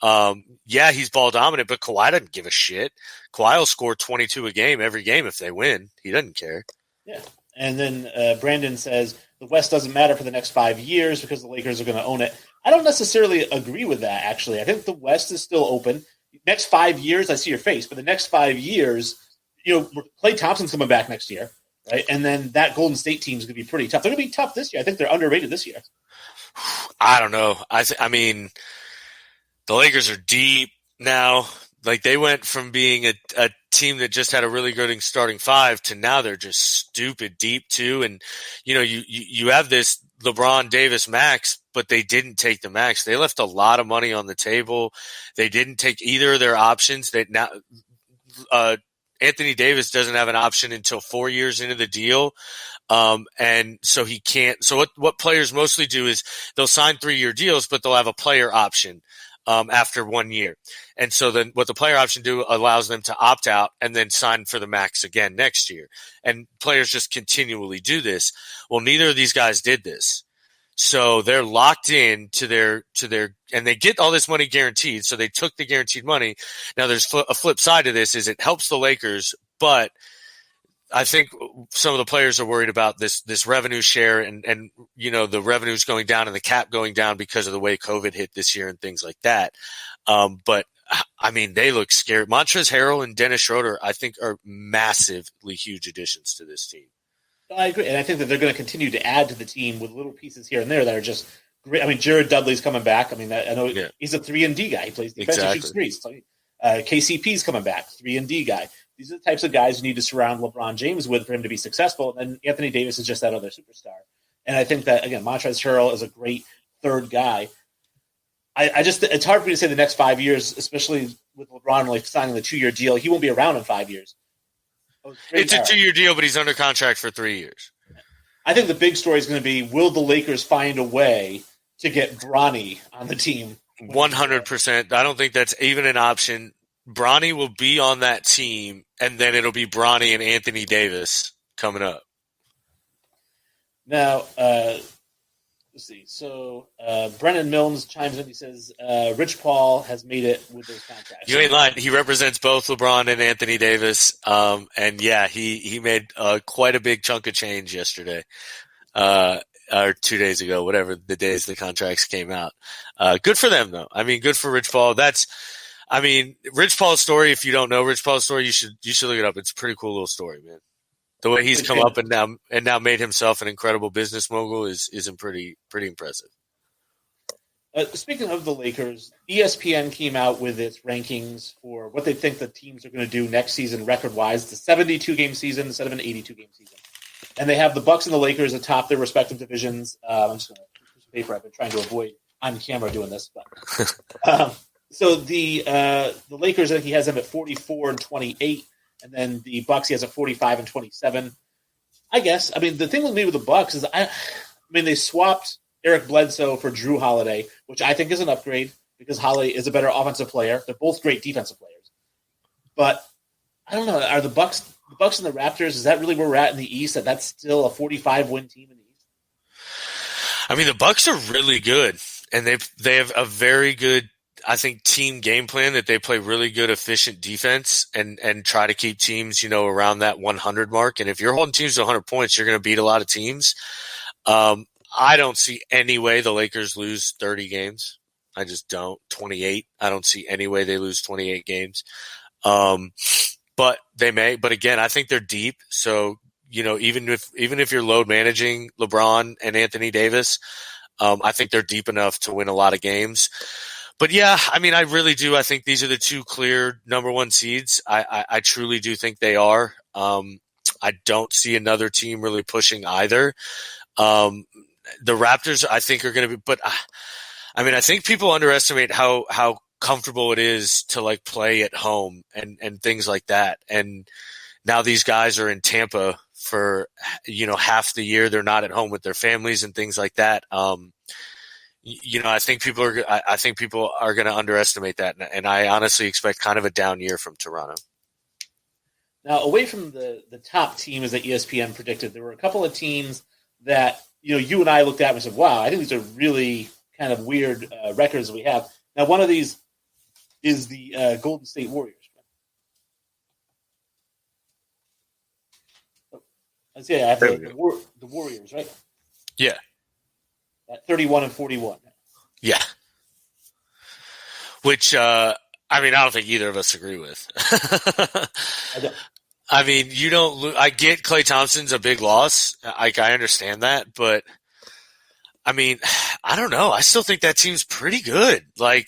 yeah, he's ball dominant, but Kawhi doesn't give a shit. Kawhi will score 22 a game every game if they win. He doesn't care. Yeah. And then Brandon says the West doesn't matter for the next 5 years because the Lakers are going to own it. I don't necessarily agree with that, actually. I think the West is still open. Next 5 years, I see your face, but the next 5 years, Klay Thompson's coming back next year, right? And then that Golden State team is going to be pretty tough. They're going to be tough this year. I think they're underrated this year. I don't know. I mean, the Lakers are deep now. Like, they went from being a team that just had a really good starting 5 to now they're just stupid deep too. And, you have this LeBron Davis max, but they didn't take the max. They left a lot of money on the table. They didn't take either of their options. That now Anthony Davis doesn't have an option until 4 years into the deal. And so he can't. So what players mostly do is they'll sign 3-year deals, but they'll have a player option after 1 year. And so then what the player option allows them to opt out and then sign for the max again next year. And players just continually do this. Well, neither of these guys did this. So they're locked in to their, and they get all this money guaranteed. So they took the guaranteed money. Now there's a flip side to this is it helps the Lakers, but I think some of the players are worried about this revenue share and the revenues going down and the cap going down because of the way COVID hit this year and things like that. But I mean, they look scary. Montrezl Harrell and Dennis Schroeder, I think, are massively huge additions to this team. I agree. And I think that they're going to continue to add to the team with little pieces here and there that are just great. I mean, Jared Dudley's coming back. I mean, I know he's a 3-and-D guy. He plays defense and shoots threes. So, KCP's coming back, 3-and-D guy. These are the types of guys you need to surround LeBron James with for him to be successful. And then Anthony Davis is just that other superstar. And I think that, again, Montrezl Harrell is a great third guy. it's hard for me to say the next 5 years, especially with LeBron like signing the 2-year deal. He won't be around in 5 years. It's a 2-year deal, but he's under contract for 3 years. I think the big story is going to be, will the Lakers find a way to get Bronny on the team? 100%. I don't think that's even an option. Bronny will be on that team, and then it'll be Bronny and Anthony Davis coming up. Now, let's see. So Brennan Milnes chimes in. He says, Rich Paul has made it with those contracts. You ain't lying. He represents both LeBron and Anthony Davis. And, yeah, he made quite a big chunk of change yesterday. Or 2 days ago, whatever the days the contracts came out. Good for them, though. I mean, good for Rich Paul. Rich Paul's story, if you don't know Rich Paul's story, you should look it up. It's a pretty cool little story, man. The way he's come up and now made himself an incredible business mogul is pretty impressive. Speaking of the Lakers, ESPN came out with its rankings for what they think the teams are going to do next season record-wise. It's a 72-game season instead of an 82-game season. And they have the Bucks and the Lakers atop their respective divisions. I'm just going to put some paper. I've been trying to avoid on camera doing this. But so the Lakers, I think he has them at 44-28, and then the Bucks he has at 45-27. I guess. I mean, the thing with me with the Bucks is, they swapped Eric Bledsoe for Drew Holiday, which I think is an upgrade because Holiday is a better offensive player. They're both great defensive players. But I don't know. Are the Bucks and the Raptors, is that really where we're at in the East? That's still a 45-win team in the East? I mean, the Bucks are really good, and they have a very good, I think, team game plan that they play really good, efficient defense and try to keep teams, around that 100 mark. And if you're holding teams to 100 points, you're going to beat a lot of teams. I don't see any way the Lakers lose 30 games. I just don't. 28. I don't see any way they lose 28 games. But they may. But again, I think they're deep. So, even if you're load managing LeBron and Anthony Davis, I think they're deep enough to win a lot of games. But yeah, I mean, I really do. I think these are the two clear number one seeds. I truly do think they are. I don't see another team really pushing either. The Raptors, I think, are going to be, but I think people underestimate how comfortable it is to play at home and things like that. And now these guys are in Tampa for, half the year. They're not at home with their families and things like that. I think people are going to underestimate that. And I honestly expect kind of a down year from Toronto. Now, away from the top teams that ESPN predicted, there were a couple of teams that, you and I looked at and said, wow, I think these are really kind of weird records we have. Now, one of these is the Golden State Warriors. Let's see, I have the Warriors, right? Yeah. At 31-41. Yeah. Which, I don't think either of us agree with. I don't. I mean, you don't. I get Klay Thompson's a big loss. I understand that, but I mean, I don't know. I still think that team's pretty good. I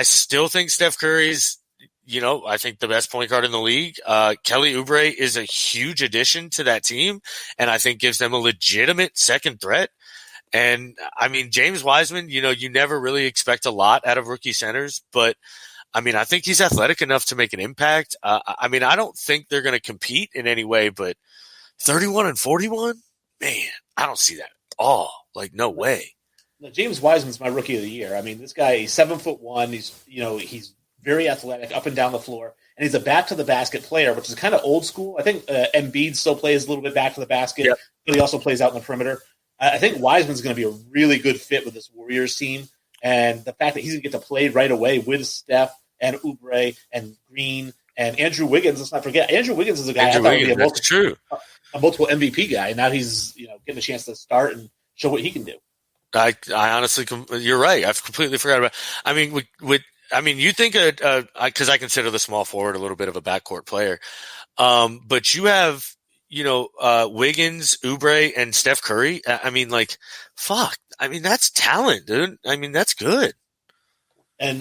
still think Steph Curry's, I think the best point guard in the league. Kelly Oubre is a huge addition to that team, and I think gives them a legitimate second threat. And I mean, James Wiseman, you never really expect a lot out of rookie centers, but I think he's athletic enough to make an impact. I don't think they're going to compete in any way, but 31-41, man, I don't see that at all. No way. No, James Wiseman's my rookie of the year. I mean, this guy, he's 7'1". He's very athletic, up and down the floor, and he's a back to the basket player, which is kind of old school. I think Embiid still plays a little bit back to the basket, yep, but he also plays out in the perimeter. I think Wiseman's going to be a really good fit with this Warriors team. And the fact that he's going to get to play right away with Steph and Oubre and Green and Andrew Wiggins, let's not forget. Andrew Wiggins is a guy I thought would be a multiple MVP guy. And now he's getting a chance to start and show what he can do. I honestly, you're right. I've completely forgot about it. You think because I consider the small forward a little bit of a backcourt player. But you have, Wiggins, Oubre, and Steph Curry. Fuck. That's talent, dude. That's good. And,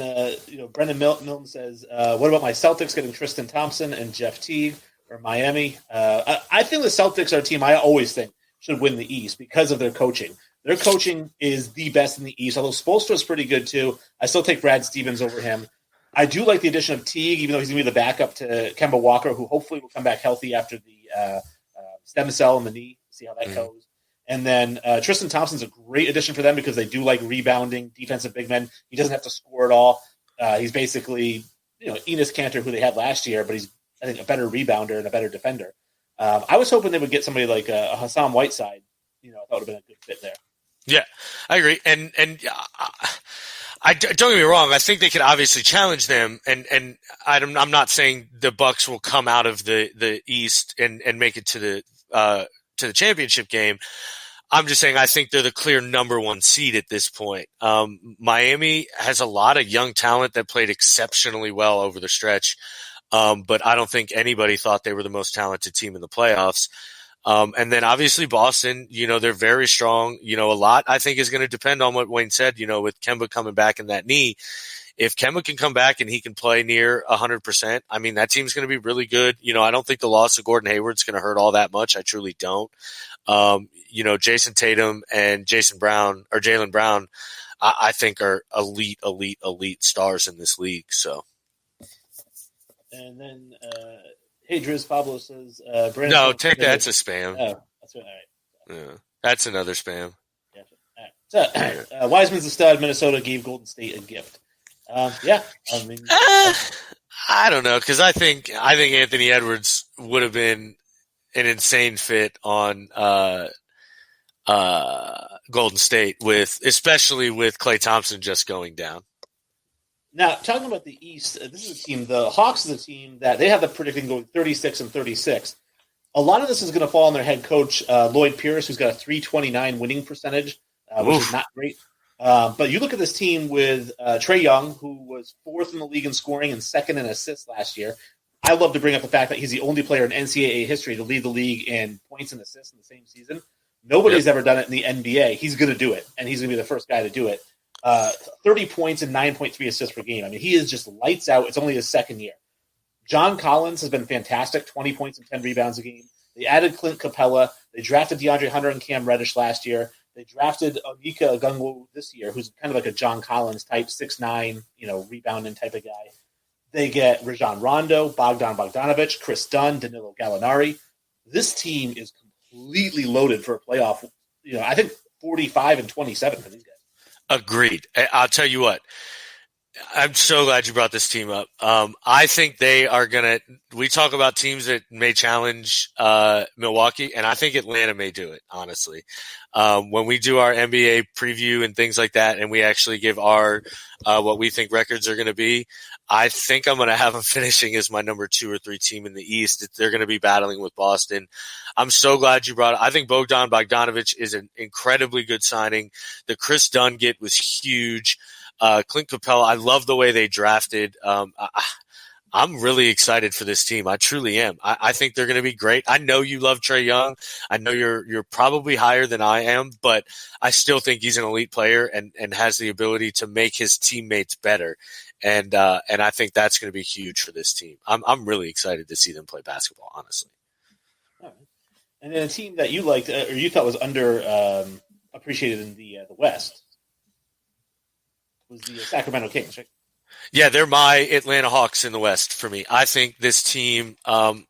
Brendan Milton says, what about my Celtics getting Tristan Thompson and Jeff Teague, or Miami? I think the Celtics are a team I always think should win the East because of their coaching. Their coaching is the best in the East, although Spoelstra is pretty good too. I still take Brad Stevens over him. I do like the addition of Teague, even though he's going to be the backup to Kemba Walker, who hopefully will come back healthy after the stem cell in the knee. See how that goes. And then Tristan Thompson's a great addition for them because they do like rebounding defensive big men. He doesn't have to score at all. He's basically, Enes Kanter, who they had last year, but he's, I think, a better rebounder and a better defender. I was hoping they would get somebody like a Hassan Whiteside. I thought would have been a good fit there. Yeah, I agree. And I don't get me wrong. I think they could obviously challenge them, and I'm not saying the Bucks will come out of the East and make it to the championship game. I'm just saying I think they're the clear number one seed at this point. Miami has a lot of young talent that played exceptionally well over the stretch, but I don't think anybody thought they were the most talented team in the playoffs. And then obviously Boston, they're very strong. A lot I think is going to depend on what Wayne said, with Kemba coming back in that knee. If Kemba can come back and he can play near 100%, I mean, that team's going to be really good. I don't think the loss of Gordon Hayward's going to hurt all that much. I truly don't. Jason Tatum and Jaylen Brown, I think are elite stars in this league. So. And then, hey, Driz Pablo says, Brandon. No, take that. That's a spam. Oh, that's right. All right. Yeah, that's another spam. Gotcha. All right. So, Wiseman's a stud. Minnesota gave Golden State a gift. Yeah. I mean, I don't know, because I think Anthony Edwards would have been an insane fit on Golden State, especially with Klay Thompson just going down. Now, talking about the East, this is a team, the Hawks is a team that they have the predicting going 36-36. A lot of this is going to fall on their head coach, Lloyd Pierce, who's got a .329 winning percentage, which is not great. But you look at this team with Trae Young, who was fourth in the league in scoring and second in assists last year. I love to bring up the fact that he's the only player in NCAA history to lead the league in points and assists in the same season. Nobody's ever done it in the NBA. He's going to do it, and he's going to be the first guy to do it. 30 points and 9.3 assists per game. I mean, he is just lights out. It's only his second year. John Collins has been fantastic, 20 points and 10 rebounds a game. They added Clint Capella. They drafted DeAndre Hunter and Cam Reddish last year. They drafted Onyeka Okongwu this year, who's kind of like a John Collins type, 6'9", rebounding type of guy. They get Rajon Rondo, Bogdan Bogdanovic, Chris Dunn, Danilo Gallinari. This team is completely loaded for a playoff. I think 45-27 for these guys. Agreed. I'll tell you what. I'm so glad you brought this team up. I think they are going to – we talk about teams that may challenge Milwaukee, and I think Atlanta may do it, honestly. When we do our NBA preview and things like that, and we actually give our what we think records are going to be, I think I'm going to have them finishing as my number 2 or 3 team in the East. They're going to be battling with Boston. I'm so glad you brought it. I think Bogdan Bogdanovic is an incredibly good signing. The Chris Dunn get was huge. Clint Capella, I love the way they drafted. I'm really excited for this team. I truly am. I think they're going to be great. I know you love Trae Young. I know you're probably higher than I am, but I still think he's an elite player and has the ability to make his teammates better. And I think that's going to be huge for this team. I'm really excited to see them play basketball, honestly. All right. And then a team that you liked or you thought was under appreciated in the West was the Sacramento Kings, right? Yeah, they're my Atlanta Hawks in the West for me. I think this team, I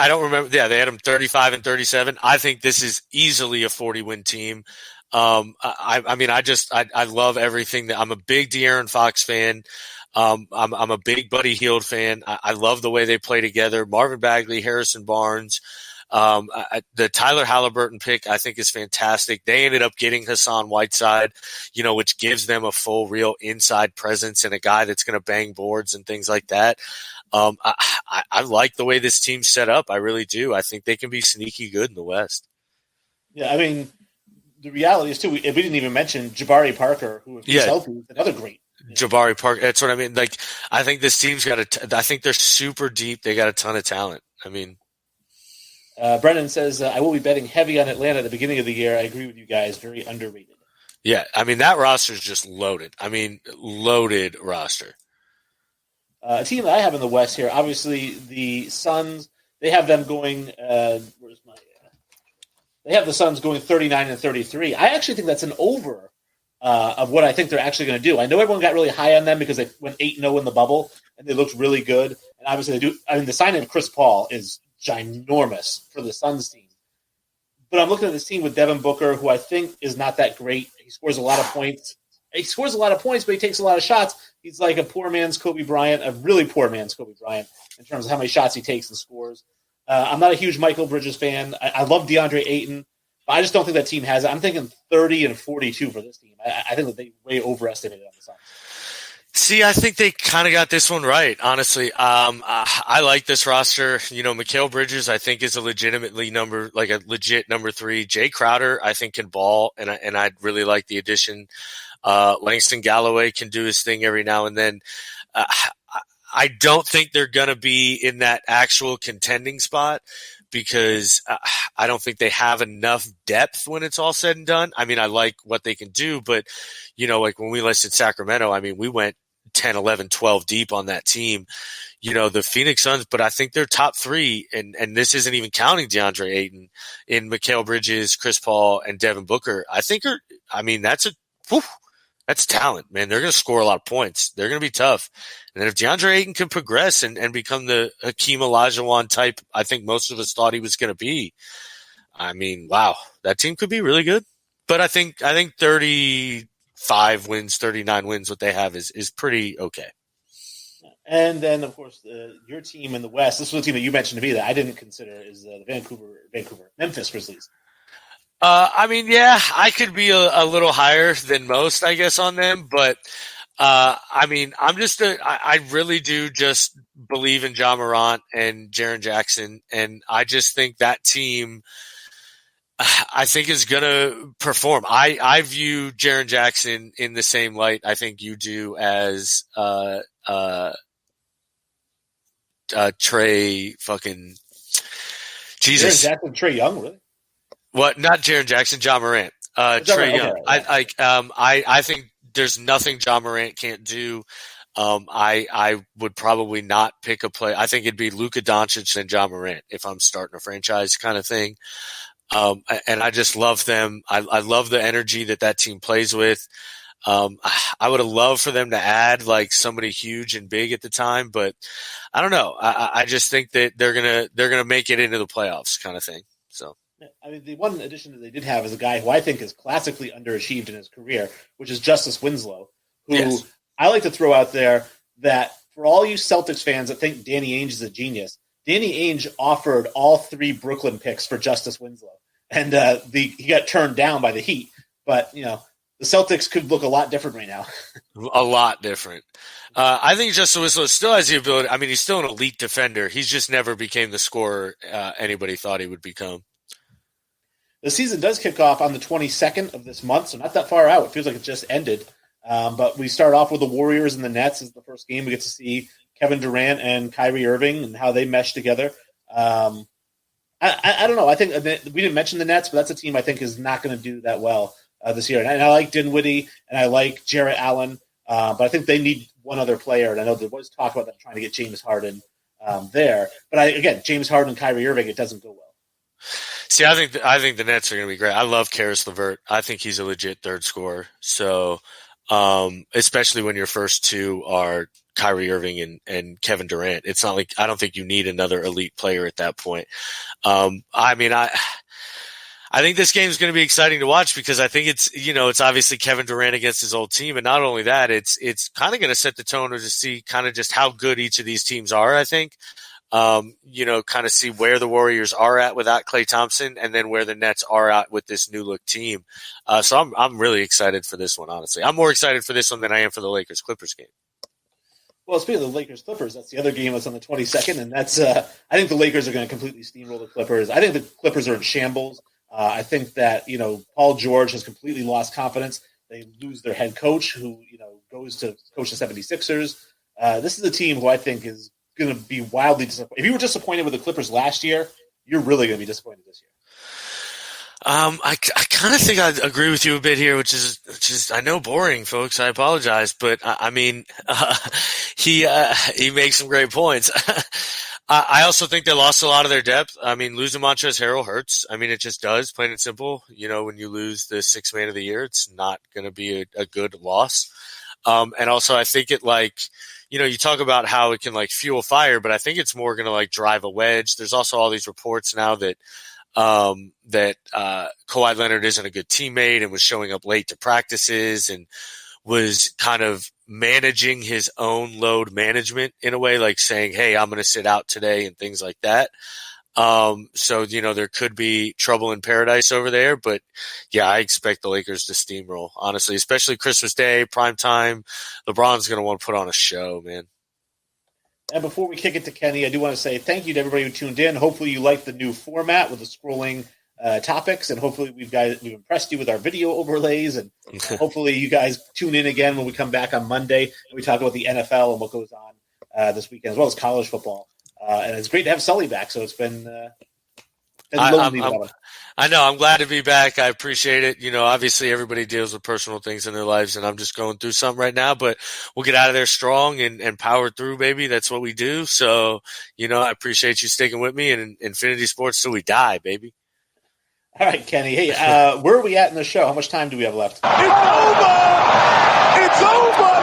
don't remember. Yeah, they had them 35-37. I think this is easily a 40-win team. I mean, I love everything I'm a big De'Aaron Fox fan. I'm a big Buddy Hield fan. I love the way they play together. Marvin Bagley, Harrison Barnes. The Tyler Halliburton pick, I think, is fantastic. They ended up getting Hassan Whiteside, which gives them a full, real inside presence and a guy that's going to bang boards and things like that. I like the way this team's set up. I really do. I think they can be sneaky good in the West. Yeah, I mean, the reality is, too, we didn't even mention Jabari Parker, who, if he's healthy, is another great. Jabari Parker, that's what I mean. Like, I think this team's got I think they're super deep. They got a ton of talent. I mean, Brennan says, I will be betting heavy on Atlanta at the beginning of the year. I agree with you guys. Very underrated. Yeah, I mean, that roster is just loaded. I mean, loaded roster. A team that I have in the West here, obviously the Suns, they have them going, They have the Suns going 39-33. I actually think that's an over of what I think they're actually going to do. I know everyone got really high on them because they went 8-0 in the bubble, and they looked really good. And obviously they do. I mean, the signing of Chris Paul is ginormous for the Suns team. But I'm looking at this team with Devin Booker, who I think is not that great. He scores a lot of points. But he takes a lot of shots. He's like a poor man's Kobe Bryant, a really poor man's Kobe Bryant in terms of how many shots he takes and scores. I'm not a huge Michael Bridges fan. I love DeAndre Ayton, but I just don't think that team has it. I'm thinking 30-42 for this team. I think that they way overestimated on the Suns. See, I think they kind of got this one right, honestly. I like this roster. Mikal Bridges, I think, is a legit number 3. Jay Crowder, I think, can ball, and I'd really like the addition. Langston Galloway can do his thing every now and then. I don't think they're going to be in that actual contending spot because I don't think they have enough depth when it's all said and done. I mean, I like what they can do, but, like when we listed Sacramento, I mean, we went 10, 11, 12 deep on that team, the Phoenix Suns, but I think they're top 3, and this isn't even counting DeAndre Ayton, in Mikal Bridges, Chris Paul, and Devin Booker. That's talent, man. They're going to score a lot of points. They're going to be tough. And then if DeAndre Ayton can progress and become the Hakeem Olajuwon type, I think most of us thought he was going to be. I mean, wow, that team could be really good. But I think 35 wins, 39 wins, what they have is pretty okay. And then, of course, your team in the West. This was a team that you mentioned to me that I didn't consider is the Memphis Grizzlies. I could be a little higher than most, I guess, on them, but I really do just believe in Ja Morant and Jaren Jackson, and I just think that team, I think, is going to perform. I view Jaren Jackson in the same light I think you do as Trey fucking Jesus. Jaren Jackson, Trey Young, really? What? Not Jaren Jackson, Ja Morant. Trey Young. Okay. I think there's nothing Ja Morant can't do. I would probably not pick a play. I think it'd be Luka Doncic and Ja Morant if I'm starting a franchise kind of thing. And I just love them. I love the energy that team plays with. I would have loved for them to add like somebody huge and big at the time, but I don't know. I just think that they're gonna make it into the playoffs kind of thing. So. I mean, the one addition that they did have is a guy who I think is classically underachieved in his career, which is Justice Winslow, who I like to throw out there that for all you Celtics fans that think Danny Ainge is a genius, Danny Ainge offered all 3 Brooklyn picks for Justice Winslow, and he got turned down by the Heat. But, the Celtics could look a lot different right now. A lot different. I think Justice Winslow still has the ability. I mean, he's still an elite defender. He's just never became the scorer anybody thought he would become. The season does kick off on the 22nd of this month, so not that far out. It feels like it just ended. But we start off with the Warriors and the Nets as the first game. We get to see Kevin Durant and Kyrie Irving and how they mesh together. I don't know. I think we didn't mention the Nets, but that's a team I think is not going to do that well this year. And I like Dinwiddie and I like Jarrett Allen, but I think they need one other player. And I know there was talk about them trying to get James Harden there. But James Harden and Kyrie Irving, it doesn't go well. See, I think the Nets are going to be great. I love Karis LeVert. I think he's a legit third scorer. So, especially when your first 2 are Kyrie Irving and Kevin Durant, it's not like I don't think you need another elite player at that point. I think this game is going to be exciting to watch because I think it's obviously Kevin Durant against his old team, and not only that, it's kind of going to set the tone to see kind of just how good each of these teams are. I think. Kind of see where the Warriors are at without Klay Thompson and then where the Nets are at with this new look team. So I'm really excited for this one, honestly. I'm more excited for this one than I am for the Lakers-Clippers game. Well, speaking of the Lakers-Clippers, that's the other game that's on the 22nd, and that's I think the Lakers are going to completely steamroll the Clippers. I think the Clippers are in shambles. I think that, Paul George has completely lost confidence. They lose their head coach who, goes to coach the 76ers. This is a team who I think is going to be wildly disappointed. If you were disappointed with the Clippers last year, you're really going to be disappointed this year. I kind of think I agree with you a bit here, which is I know boring, folks. I apologize, but he makes some great points. I also think they lost a lot of their depth. I mean, losing Montrezl Harrell hurts. I mean, it just does, plain and simple. You know, when you lose the sixth man of the year, it's not going to be a good loss. And also, I think it you talk about how it can fuel fire, but I think it's more going to drive a wedge. There's also all these reports now that Kawhi Leonard isn't a good teammate and was showing up late to practices and was kind of managing his own load management in a way, saying, hey, I'm going to sit out today and things like that. So, there could be trouble in paradise over there, but yeah, I expect the Lakers to steamroll, honestly, especially Christmas Day, prime time. LeBron's going to want to put on a show, man. And before we kick it to Kenny, I do want to say thank you to everybody who tuned in. Hopefully you like the new format with the scrolling topics, and hopefully we've impressed you with our video overlays, and hopefully you guys tune in again when we come back on Monday and we talk about the NFL and what goes on this weekend, as well as college football. And it's great to have Sully back, so it's been lonely. I know. I'm glad to be back. I appreciate it. Obviously everybody deals with personal things in their lives, and I'm just going through something right now, but we'll get out of there strong and power through, baby. That's what we do. So, I appreciate you sticking with me and Infinity Sports till we die, baby. All right, Kenny. Hey, where are we at in the show? How much time do we have left? It's over! It's over!